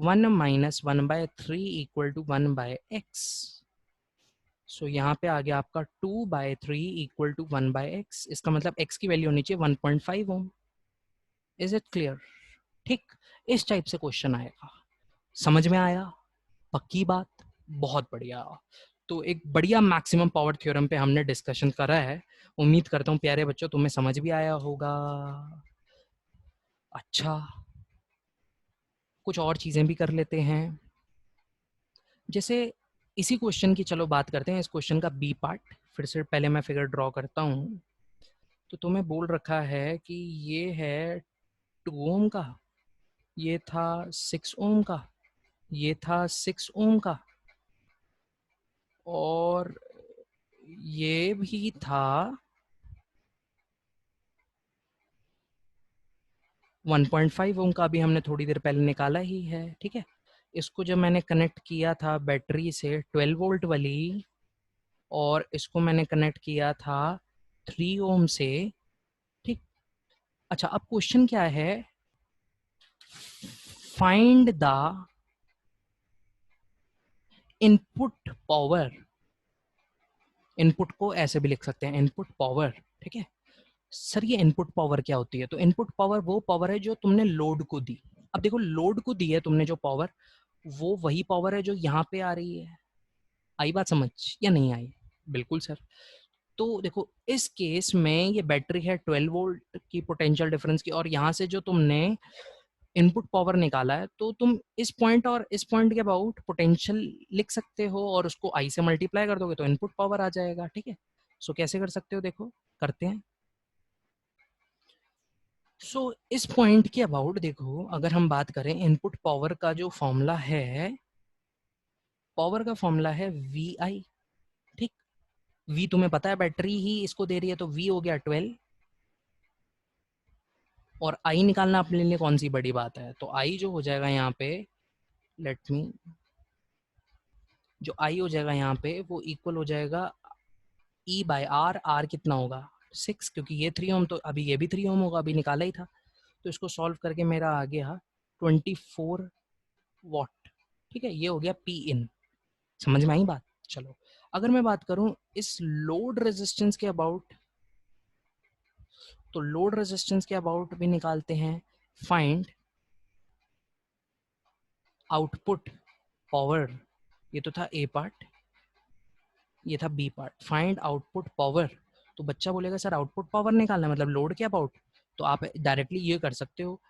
1 minus 1/3 equal to 1/x। सो यहाँ पे आ गया आपका 2/3 इक्वल टू 1/x। इसका मतलब x की वैल्यू होनी चाहिए 1.5 ओम। Is it clear? ठीक, इस टाइप से क्वेश्चन आएगा। समझ में आया? पक्की बात? बहुत बढ़िया। तो एक बढ़िया मैक्सिमम पावर थ्योरम पे हमने डिस्कशन करा है। उम्मीद करता हूँ प्यारे बच्चों तुम्हें समझ भी आया होगा। अच्छा, कुछ और चीजें भी कर लेते हैं। जैसे इसी क्वेश्चन की चलो बात करते हैं, इस क्वेश्चन का बी पार्ट। फिर से पहले मैं फिगर ड्रॉ करता हूँ। तो तुम्हें बोल रखा है कि ये है 2 ओम का, ये था 6 ओम का, ये था 6 ओम का, और ये भी था 1.5 ओम का, भी हमने थोड़ी देर पहले निकाला ही है। ठीक है, इसको जब मैंने कनेक्ट किया था बैटरी से 12 वोल्ट वाली, और इसको मैंने कनेक्ट किया था 3 ओम से। ठीक, अच्छा अब क्वेश्चन क्या है? Find the input power. Input को ऐसे भी लिख सकते हैं, इनपुट पावर। ठीक है, सर ये इनपुट पावर क्या होती है? तो इनपुट पावर वो पावर है जो तुमने लोड को दी। अब देखो लोड को दी है तुमने जो पावर, वो वही पावर है जो यहाँ पे आ रही है। आई बात समझ या नहीं आई? बिल्कुल सर। तो देखो इस केस में ये बैटरी है 12 वोल्ट की पोटेंशियल डिफरेंस की, और यहाँ से जो तुमने इनपुट पावर निकाला है, तो तुम इस पॉइंट और इस पॉइंट के अबाउट पोटेंशियल लिख सकते हो, और उसको आई से मल्टीप्लाई कर दोगे तो इनपुट पावर आ जाएगा। ठीक है, सो कैसे कर सकते हो, देखो करते हैं। सो इस पॉइंट के अबाउट देखो, अगर हम बात करें इनपुट पावर का जो फॉर्मूला है, पावर का फॉर्मूला है वी आई। ठीक, वी तुम्हें पता है बैटरी ही इसको दे रही है, तो वी हो गया 12, और आई निकालना अपने लिए कौन सी बड़ी बात है, तो आई जो हो जाएगा यहाँ पे, लेट मी, जो आई हो जाएगा यहाँ पे वो इक्वल हो जाएगा ई बाय आर। आर कितना होगा 6, क्योंकि ये 3 ओम, तो अभी ये भी 3 ओम होगा, अभी निकाला ही था। तो इसको सॉल्व करके मेरा आ गया 24 वॉट। ठीक है, ये हो गया पी इन। समझ में आई बात? चलो अगर मैं बात करूं इस लोड रेजिस्टेंस के अबाउट, तो लोड रेजिस्टेंस के अबाउट भी निकालते हैं। फाइंड आउटपुट पावर, ये तो था ए पार्ट, ये था B part. Find output power, तो बच्चा बोलेगा सर आउटपुट पावर निकालना मतलब लोड के अबाउट, तो आप डायरेक्टली ये कर सकते हो,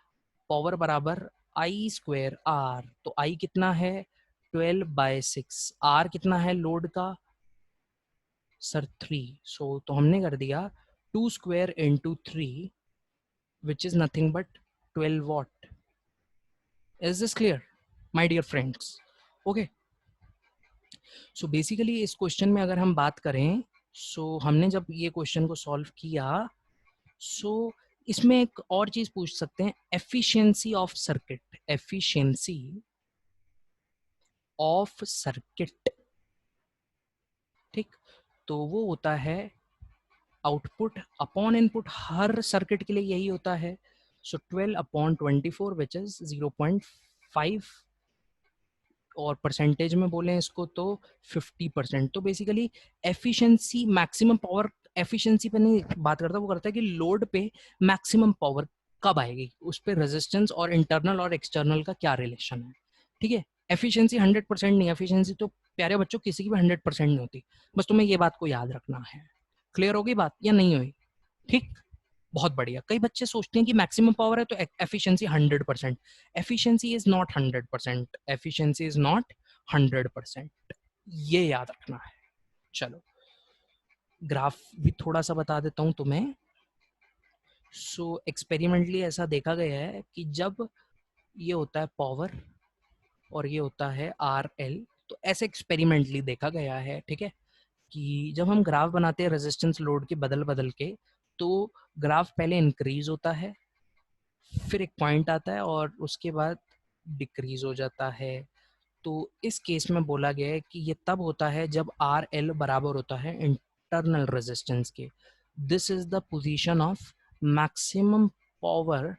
पावर बराबर आई स्क्वायर आर। तो आई कितना है 12/6, आर कितना है लोड का सर 3, सो तो हमने कर दिया 2 square into 3, which is nothing but 12 watt. Is this clear my dear friends? Okay, so basically इस क्वेश्चन में अगर हम बात करें, सो हमने जब ये क्वेश्चन को सॉल्व किया, सो इसमें एक और चीज पूछ सकते हैं, efficiency of circuit. Efficiency of circuit, ठीक, तो वो होता है आउटपुट अपॉन इनपुट। हर सर्किट के लिए यही होता है। सो 12/24 विच इज 0.5, और परसेंटेज में बोलें इसको तो 50%। तो basically efficiency, maximum power efficiency पे नहीं बात करता, वो करता है कि लोड पे मैक्सिमम पावर कब आएगी, उस पर रेजिस्टेंस और इंटरनल और एक्सटर्नल का क्या रिलेशन है। ठीक है, एफिशिएंसी 100% नहीं, एफिशिएंसी तो प्यारे बच्चों किसी की भी 100% नहीं होती, बस तुम्हें ये बात को याद रखना है। क्लियर होगी बात या नहीं हुई? ठीक, बहुत बढ़िया। कई बच्चे सोचते हैं कि मैक्सिमम पावर है तो efficiency 100%। Efficiency is not 100%, efficiency is not 100%, ये याद रखना है। चलो ग्राफ भी थोड़ा सा बता देता हूं तुम्हें। सो एक्सपेरिमेंटली ऐसा देखा गया है कि जब ये होता है पावर और ये होता है आर एल, तो ऐसे एक्सपेरिमेंटली देखा गया है, ठीक है, कि जब हम ग्राफ बनाते हैं रेजिस्टेंस लोड के बदल बदल के, तो ग्राफ पहले इंक्रीज होता है, फिर एक पॉइंट आता है और उसके बाद डिक्रीज हो जाता है। तो इस केस में बोला गया है कि ये तब होता है जब आर एल बराबर होता है इंटरनल रेजिस्टेंस के। This is the position of maximum power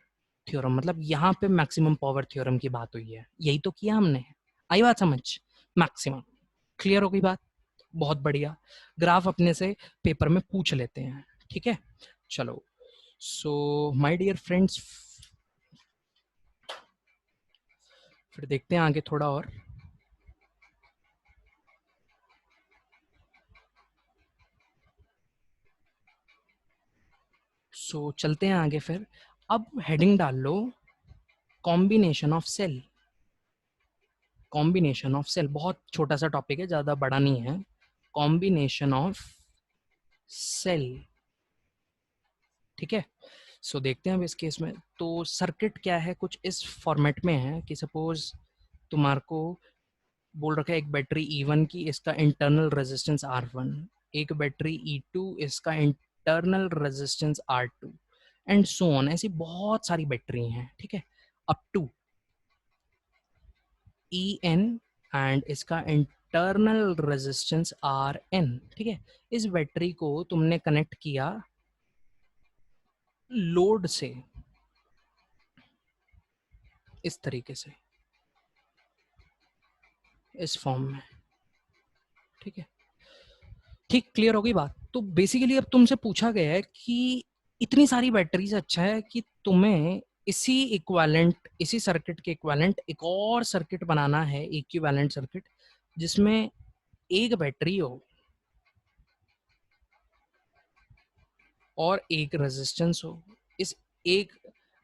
theorem, मतलब यहाँ पे मैक्सिमम पावर थ्योरम की बात हुई है, यही तो किया हमने। आई बात समझ? मैक्सिमम क्लियर हो गई बात? बहुत बढ़िया। ग्राफ अपने से पेपर में पूछ लेते हैं, ठीक है। चलो सो माय डियर फ्रेंड्स, फिर देखते हैं आगे थोड़ा और। सो चलते हैं आगे फिर। अब हेडिंग डाल लो combination of cell. Combination of cell बहुत छोटा सा टॉपिक है, ज़्यादा बड़ा नहीं है। कॉम्बिनेशन ऑफ सेल, ठीक है। सो देखते हैं अब इस केस में तो सर्किट क्या है, कुछ इस फॉर्मेट में है कि सपोज तुम्हारे को बोल रखा है एक बैटरी E1 की, इसका इंटरनल रेजिस्टेंस R1, एक बैटरी E2, इसका internal resistance R2, and so on. ऐसी बहुत सारी बैटरी हैं, ठीक है, अप टू En, एंड इसका इंटरनल रेजिस्टेंस Rn, ठीक है। इस बैटरी को तुमने कनेक्ट किया लोड से इस तरीके से, इस फॉर्म में, ठीक है। ठीक, क्लियर हो गई बात? तो बेसिकली अब तुमसे पूछा गया है कि इतनी सारी बैटरी से अच्छा है कि तुम्हें इसी इक्विवेलेंट, इसी सर्किट के इक्विवेलेंट एक और सर्किट बनाना है, इक्विवेलेंट सर्किट, जिसमें एक बैटरी हो और एक रेजिस्टेंस हो, इस एक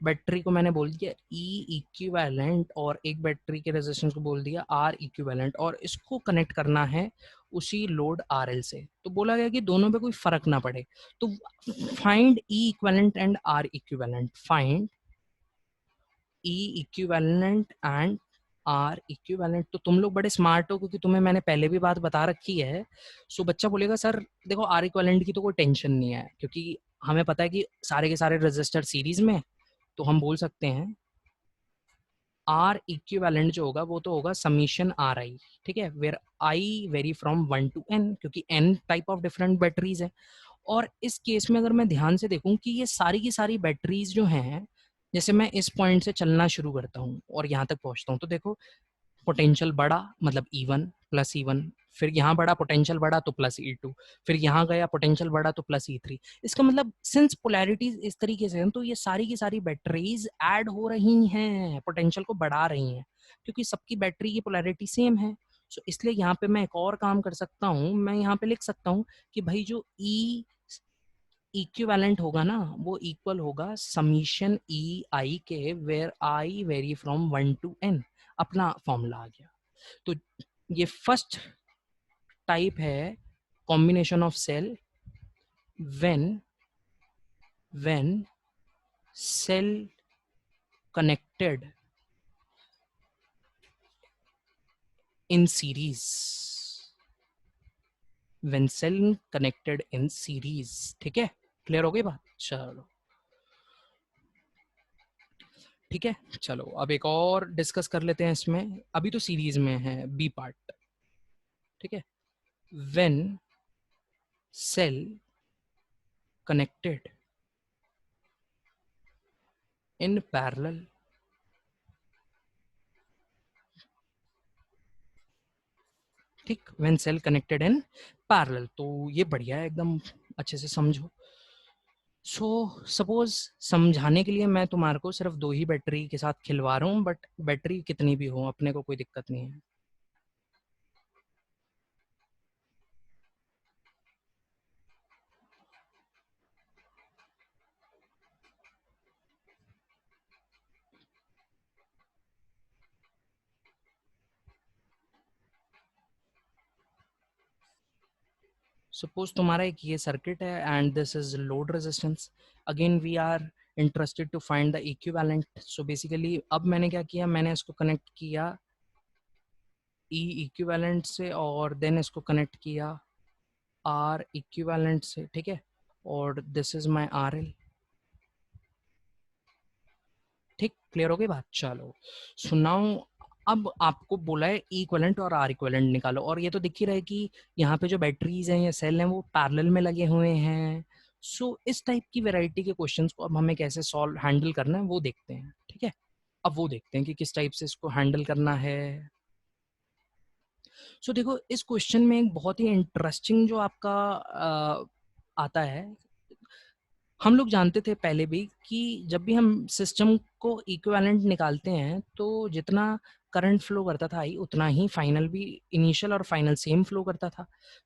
बैटरी को मैंने बोल दिया ई इक्विवेलेंट और एक बैटरी के रेजिस्टेंस को बोल दिया आर इक्विवेलेंट, और इसको कनेक्ट करना है उसी लोड आर एल से। तो बोला गया कि दोनों पे कोई फर्क ना पड़े, तो find E equivalent and R equivalent, find E equivalent and R equivalent. तो तुम लोग बड़े स्मार्ट हो क्योंकि तुम्हें मैंने पहले भी बात बता रखी है। सो बच्चा बोलेगा सर देखो आर इक्विवेलेंट की तो कोई टेंशन नहीं है, क्योंकि हमें पता है कि सारे के सारे रजिस्टर सीरीज में, तो हम बोल सकते हैं आर इक्विवेलेंट जो होगा वो तो होगा समीशन आर आई, ठीक है, where I vary from 1 to n, क्योंकि n type of different batteries है। और इस केस में अगर मैं ध्यान से देखूं कि ये सारी की सारी बैटरीज जो हैं, जैसे मैं इस पॉइंट से चलना शुरू करता हूँ और यहाँ तक पहुँचता हूँ, तो देखो पोटेंशियल बढ़ा मतलब E1 प्लस E1, फिर यहाँ बढ़ा पोटेंशियल बढ़ा तो प्लस E2, फिर यहाँ गया पोटेंशियल बढ़ा तो प्लस E3। इसका मतलब सिंस पोलैरिटीज इस तरीके से हैं तो ये सारी की सारी बैटरीज ऐड हो रही हैं, पोटेंशियल को बढ़ा रही हैं, क्योंकि सबकी बैटरी की पोलैरिटी सेम है। सो इसलिए यहाँ पे मैं एक और काम कर सकता हूँ, मैं यहाँ पे लिख सकता हूँ कि भाई जो E इक्विवेलेंट होगा ना वो इक्वल होगा समीशन ई आई के, where I vary from 1 to n। अपना फॉर्मूला आ गया। तो ये फर्स्ट टाइप है combination of cell when when cell connected in series, when cell connected in series, ठीक है, क्लियर हो गई बात। चलो ठीक है, चलो अब एक और डिस्कस कर लेते हैं इसमें, अभी तो सीरीज में है बी पार्ट, ठीक है। When cell connected in parallel, ठीक, when cell connected in parallel, तो ये बढ़िया है एकदम, अच्छे से समझो। सो सपोज समझाने के लिए मैं तुम्हारे को सिर्फ 2 ही बैटरी के साथ खिलवा रहा हूँ, बट बैटरी कितनी भी हो अपने को कोई दिक्कत नहीं है। सपोज तुम्हारा एक ये सर्किट है and this is load resistance, again we are interested to find the equivalent. So basically अब मैंने क्या किया, मैंने इसको कनेक्ट किया ई इक्विवेलेंट से और देन इसको कनेक्ट किया आर इक्विवेलेंट से, ठीक है, और this is my are L, ठीक, क्लियर हो गई बात। चलो सुनाओ, अब आपको बोला है इक्विवेलेंट और आर इक्विवेलेंट निकालो, और ये तो दिख ही रहा है कि यहाँ पे जो बैटरीज हैं या सेल हैं वो पैरेलल में लगे हुए हैं। सो इस टाइप की वैरायटी के क्वेश्चंस को अब हमें कैसे सॉल्व हैंडल करना है वो देखते हैं, ठीक है। अब वो देखते हैं कि किस टाइप से इसको हैंडल करना है। सो देखो इस क्वेश्चन में एक बहुत ही इंटरेस्टिंग जो आपका आता है, हम लोग जानते थे पहले भी कि जब भी हम सिस्टम को इक्विवेलेंट निकालते हैं तो जितना करंट फ्लो करता था आई, उतना ही फाइनल भी, इनिशियल और फाइनल सेम फ्लो करता था।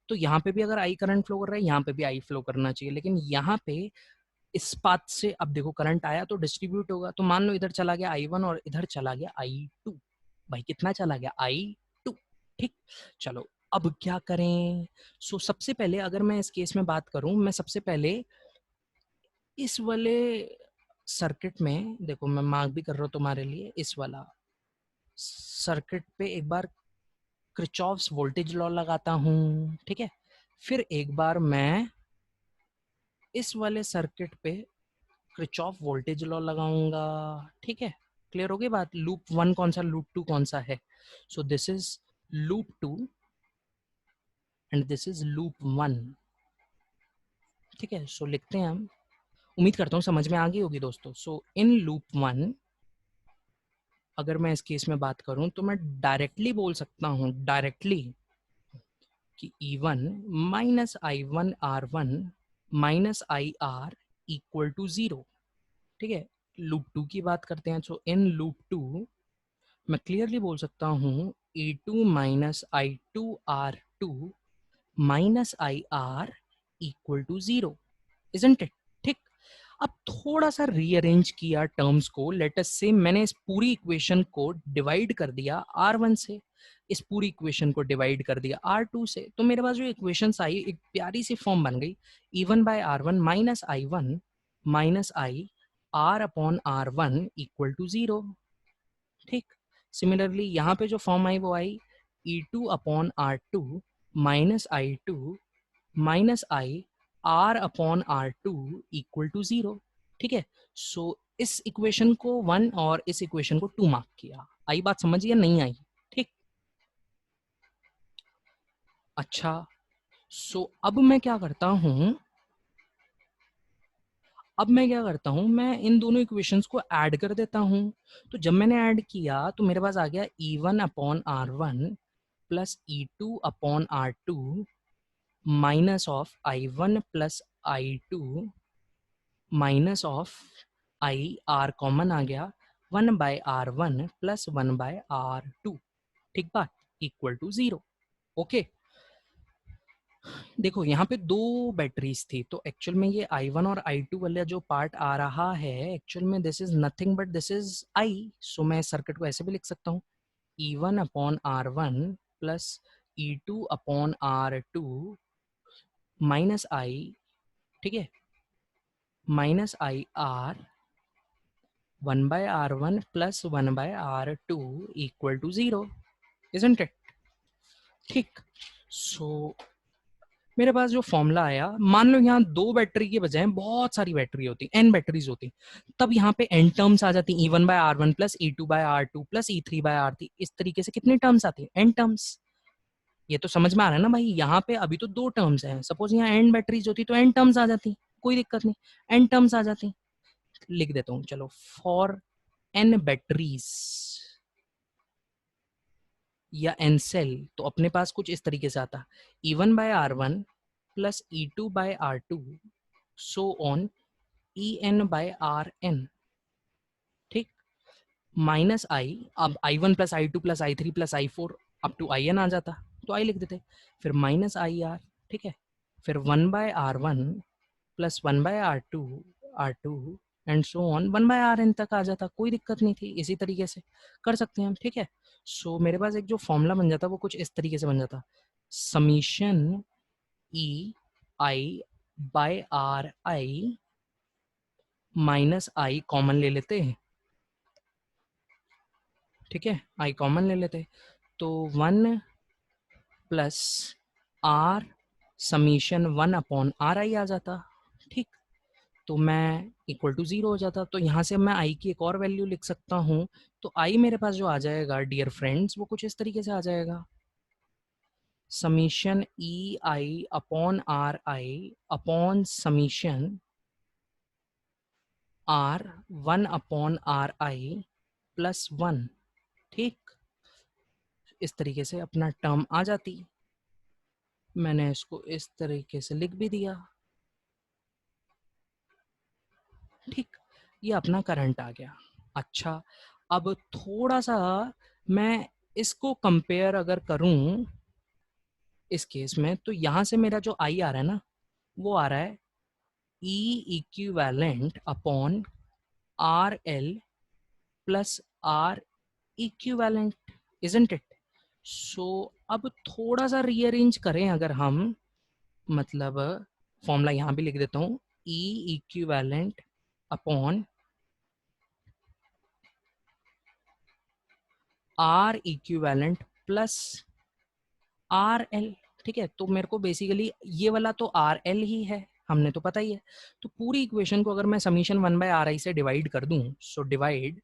तो यहाँ पे भी अगर आई करंट फ्लो कर रहा है, यहाँ पे भी आई फ्लो करना चाहिए, लेकिन यहाँ पे इस पाथ से अब देखो करंट आया तो डिस्ट्रीब्यूट होगा, तो मान लो इधर चला गया आई वन और इधर चला गया आई टू, भाई कितना चला गया आई टू, ठीक। चलो अब क्या करें। सो सबसे पहले अगर मैं इस केस में बात करूं, मैं सबसे पहले इस वाले सर्किट में देखो, मैं मार्क भी कर रहा हूँ तुम्हारे लिए, इस वाला सर्किट पे एक बार क्रिचॉफ्स वोल्टेज लॉ लगाता हूँ, ठीक है। फिर एक बार मैं इस वाले सर्किट पे क्रिचॉफ वोल्टेज लॉ लगाऊंगा, ठीक है, क्लियर हो गई बात। लूप 1 कौन सा, लूप 2 कौन सा है, सो this is loop 2 and this is loop 1, ठीक है। सो लिखते हैं हम, उम्मीद करता हूँ समझ में आ गई होगी दोस्तों। सो इन लूप 1 अगर मैं इस केस में बात करूं तो मैं डायरेक्टली बोल सकता हूं, डायरेक्टली, कि E1 minus I one R one minus I R equal to 0, ठीक है। लूप 2 की बात करते हैं, तो इन लूप 2 मैं क्लियरली बोल सकता हूं E2 minus I two R 2 minus IR equal to 0, isn't it? ठीक, अब थोड़ा सा रीअरेंज किया टर्म्स को, लेट अस से मैंने इस पूरी इक्वेशन को डिवाइड कर दिया R1 से, इस पूरी इक्वेशन को डिवाइड कर दिया R2 से, तो मेरे पास जो इक्वेशंस आई एक प्यारी सी फॉर्म बन गई, E1 by R1 minus I1 minus I R upon R1 equal to 0। ठीक, सिमिलरली यहाँ पे जो फॉर्म आई वो आई E2 upon R2 minus I2 minus I R upon R2 equal to 0। ठीक है, सो इस इक्वेशन को 1 और इस इक्वेशन को 2 मार्क किया। आई बात समझ या नहीं आई? ठीक, अच्छा, सो अब मैं क्या करता हूं, मैं इन दोनों इक्वेशंस को ऐड कर देता हूं। तो जब मैंने ऐड किया तो मेरे पास आ गया E1 upon R1 plus E2 upon R2 minus of I1 plus I2 minus of I R common आ गया 1/R1 प्लस 1/R2। ठीक बात, इक्वल टू 0। ओके, देखो यहाँ पे दो बैटरीज थी, तो एक्चुअल में ये I1 और I2 वाला जो पार्ट आ रहा है, एक्चुअल में this is nothing but this is I। सो मैं सर्किट को ऐसे भी लिख सकता हूँ, E1 upon R1 plus E2 upon R2 minus I, ठीक है, minus IR 1/R1 plus 1/R2 equal to 0, isn't it? ठीक, सो मेरे पास जो फॉर्मूला आया, मान लो यहाँ दो बैटरी के बजाय बहुत सारी बैटरी होती, n बैटरीज होती, तब यहाँ पे n टर्म्स आ जाती, E1/R1 plus E2/R2 plus E3/R3, इस तरीके से कितने टर्म्स आते हैं? n terms. ये तो समझ में आ रहा है ना भाई, यहाँ पे अभी तो दो टर्म्स हैं, सपोज यहाँ n बैटरीज होती तो n टर्म्स आ जाती, कोई दिक्कत नहीं, n टर्म्स आ जाती। लिख देता हूँ, चलो, फॉर n बैटरीज या एन सेल, तो अपने पास कुछ इस तरीके से आता, E1/R1 plus E2/R2 so on En/Rn। ठीक, माइनस आई, अब I1 plus I2 plus I3 plus I4 up to In आ जाता, तो I लिख देते, फिर माइनस IR, ठीक है, फिर 1/R1 plus 1/R2 R2 and so on 1/Rn तक आ जाता, कोई दिक्कत नहीं थी, इसी तरीके से कर सकते हैं हम। ठीक है, सो मेरे पास एक जो फॉर्मूला बन जाता वो कुछ इस तरीके से बन जाता, summation E I by R I minus I common ले लेते हैं, ठीक है, आई कॉमन ले लेते, तो 1 plus R summation 1 upon R I आ जाता। ठीक, तो मैं इक्वल टू 0 हो जाता, तो यहाँ से मैं आई की एक और वैल्यू लिख सकता हूँ, तो आई मेरे पास जो आ जाएगा डियर फ्रेंड्स वो कुछ इस तरीके से आ जाएगा, summation E I upon R I upon summation R 1 upon R I plus 1। ठीक, इस तरीके से अपना टर्म आ जाती, मैंने इसको इस तरीके से लिख भी दिया। ठीक, ये अपना करंट आ गया। अच्छा, अब थोड़ा सा मैं इसको कंपेयर अगर करूं इस केस में, तो यहां से मेरा जो आई आ रहा है ना, वो आ रहा है E equivalent upon R L plus R equivalent, isn't it? So अब थोड़ा सा रीअरेंज करें अगर हम, मतलब फॉर्मूला यहाँ भी लिख देता हूँ, E equivalent upon R equivalent plus R L. ठीक है, तो मेरे को बेसिकली ये वाला तो आर एल ही है, हमने तो पता ही है, तो पूरी इक्वेशन को अगर मैं समीशन 1/Ri से डिवाइड कर दूं, so divide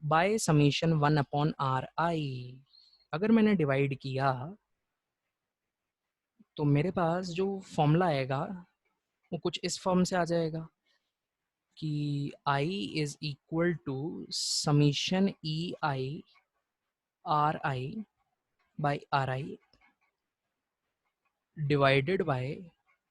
by summation 1 upon R आई, अगर मैंने डिवाइड किया तो मेरे पास जो फॉर्मूला आएगा वो कुछ इस फॉर्म से आ जाएगा कि I is equal to summation E I R I by R I divided by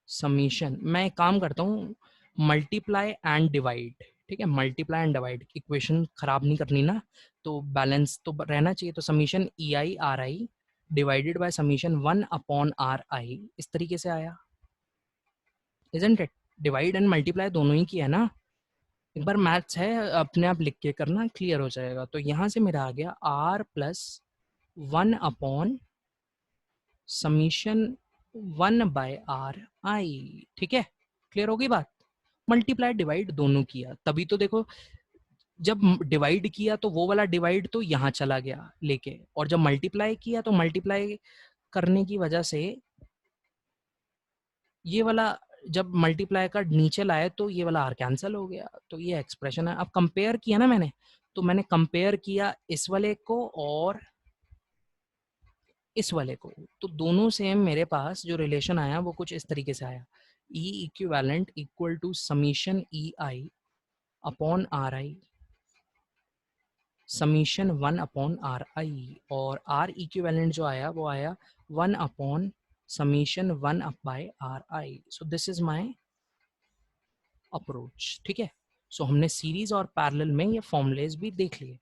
summation, मैं एक काम करता हूँ, मल्टीप्लाई एंड डिवाइड। ठीक है, मल्टीप्लाई एंड डिवाइड, इक्वेशन खराब नहीं करनी ना, तो बैलेंस तो रहना चाहिए, तो summation E I R I divided by summation 1 upon R आई, इस तरीके से आया, isn't it? Divide and multiply दोनों ही किया ना। एक बार मैथ्स है, अपने आप लिख के करना, क्लियर हो जाएगा। तो यहाँ से मेरा आ गया R plus 1 upon summation 1 by R I, ठीक है, क्लियर हो गई बात। मल्टीप्लाई डिवाइड दोनों किया, तभी तो देखो जब डिवाइड किया तो वो वाला डिवाइड तो यहाँ चला गया लेके, और जब मल्टीप्लाई किया तो मल्टीप्लाई करने की वजह से ये वाला जब मल्टीप्लाई का नीचे लाए तो ये वाला आर कैंसिल हो गया, तो ये एक्सप्रेशन है। अब कंपेयर किया ना मैंने, तो मैंने कंपेयर किया इस वाले को और इस वाले को, तो दोनों सेम मेरे पास जो रिलेशन आया वो कुछ इस तरीके से आया, E equivalent equal to summation E I upon R I summation 1 upon R I, और आर इक्विवेलेंट जो आया वो आया 1 upon summation 1 up by R I. So this is my approach, ठीक है। सो हमने सीरीज और पैरेलल में ये फॉर्मूलेज भी देख लिए,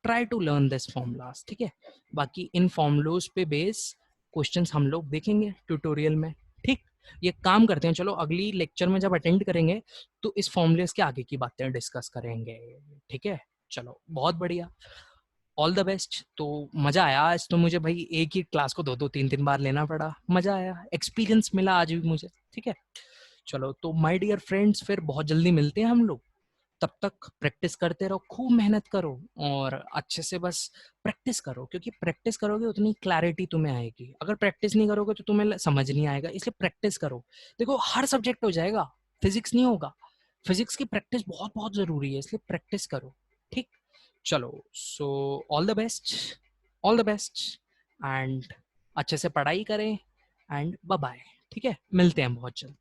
try to learn this formulas, ठीक है। बाकी इन फॉर्मूलोज पे बेस क्वेश्चंस हम लोग देखेंगे ट्यूटोरियल में, ठीक। ये काम करते हैं, चलो अगली लेक्चर में जब अटेंड करेंगे तो इस फॉर्मूलेज के आगे की बातें डिस्कस करेंगे, ठीक है। चलो बहुत बढ़िया, ऑल द बेस्ट। तो मजा आया आज तो मुझे भाई, एक ही क्लास को 2-2 3-3 बार लेना पड़ा, मजा आया, एक्सपीरियंस मिला आज भी मुझे, ठीक है। चलो तो माय डियर फ्रेंड्स, फिर बहुत जल्दी मिलते हैं हम लोग, तब तक प्रैक्टिस करते रहो, खूब मेहनत करो और अच्छे से बस प्रैक्टिस करो, क्योंकि प्रैक्टिस करोगे उतनी क्लैरिटी तुम्हें आएगी। अगर प्रैक्टिस नहीं करोगे तो तुम्हें समझ नहीं आएगा, इसलिए प्रैक्टिस करो। देखो हर सब्जेक्ट हो जाएगा, फिजिक्स नहीं होगा, फिजिक्स की प्रैक्टिस बहुत बहुत जरूरी है, इसलिए प्रैक्टिस करो, ठीक। चलो so all the best, all the best, and अच्छे से पढ़ाई करें, एंड बाय बाय, ठीक है, मिलते हैं बहुत जल्द।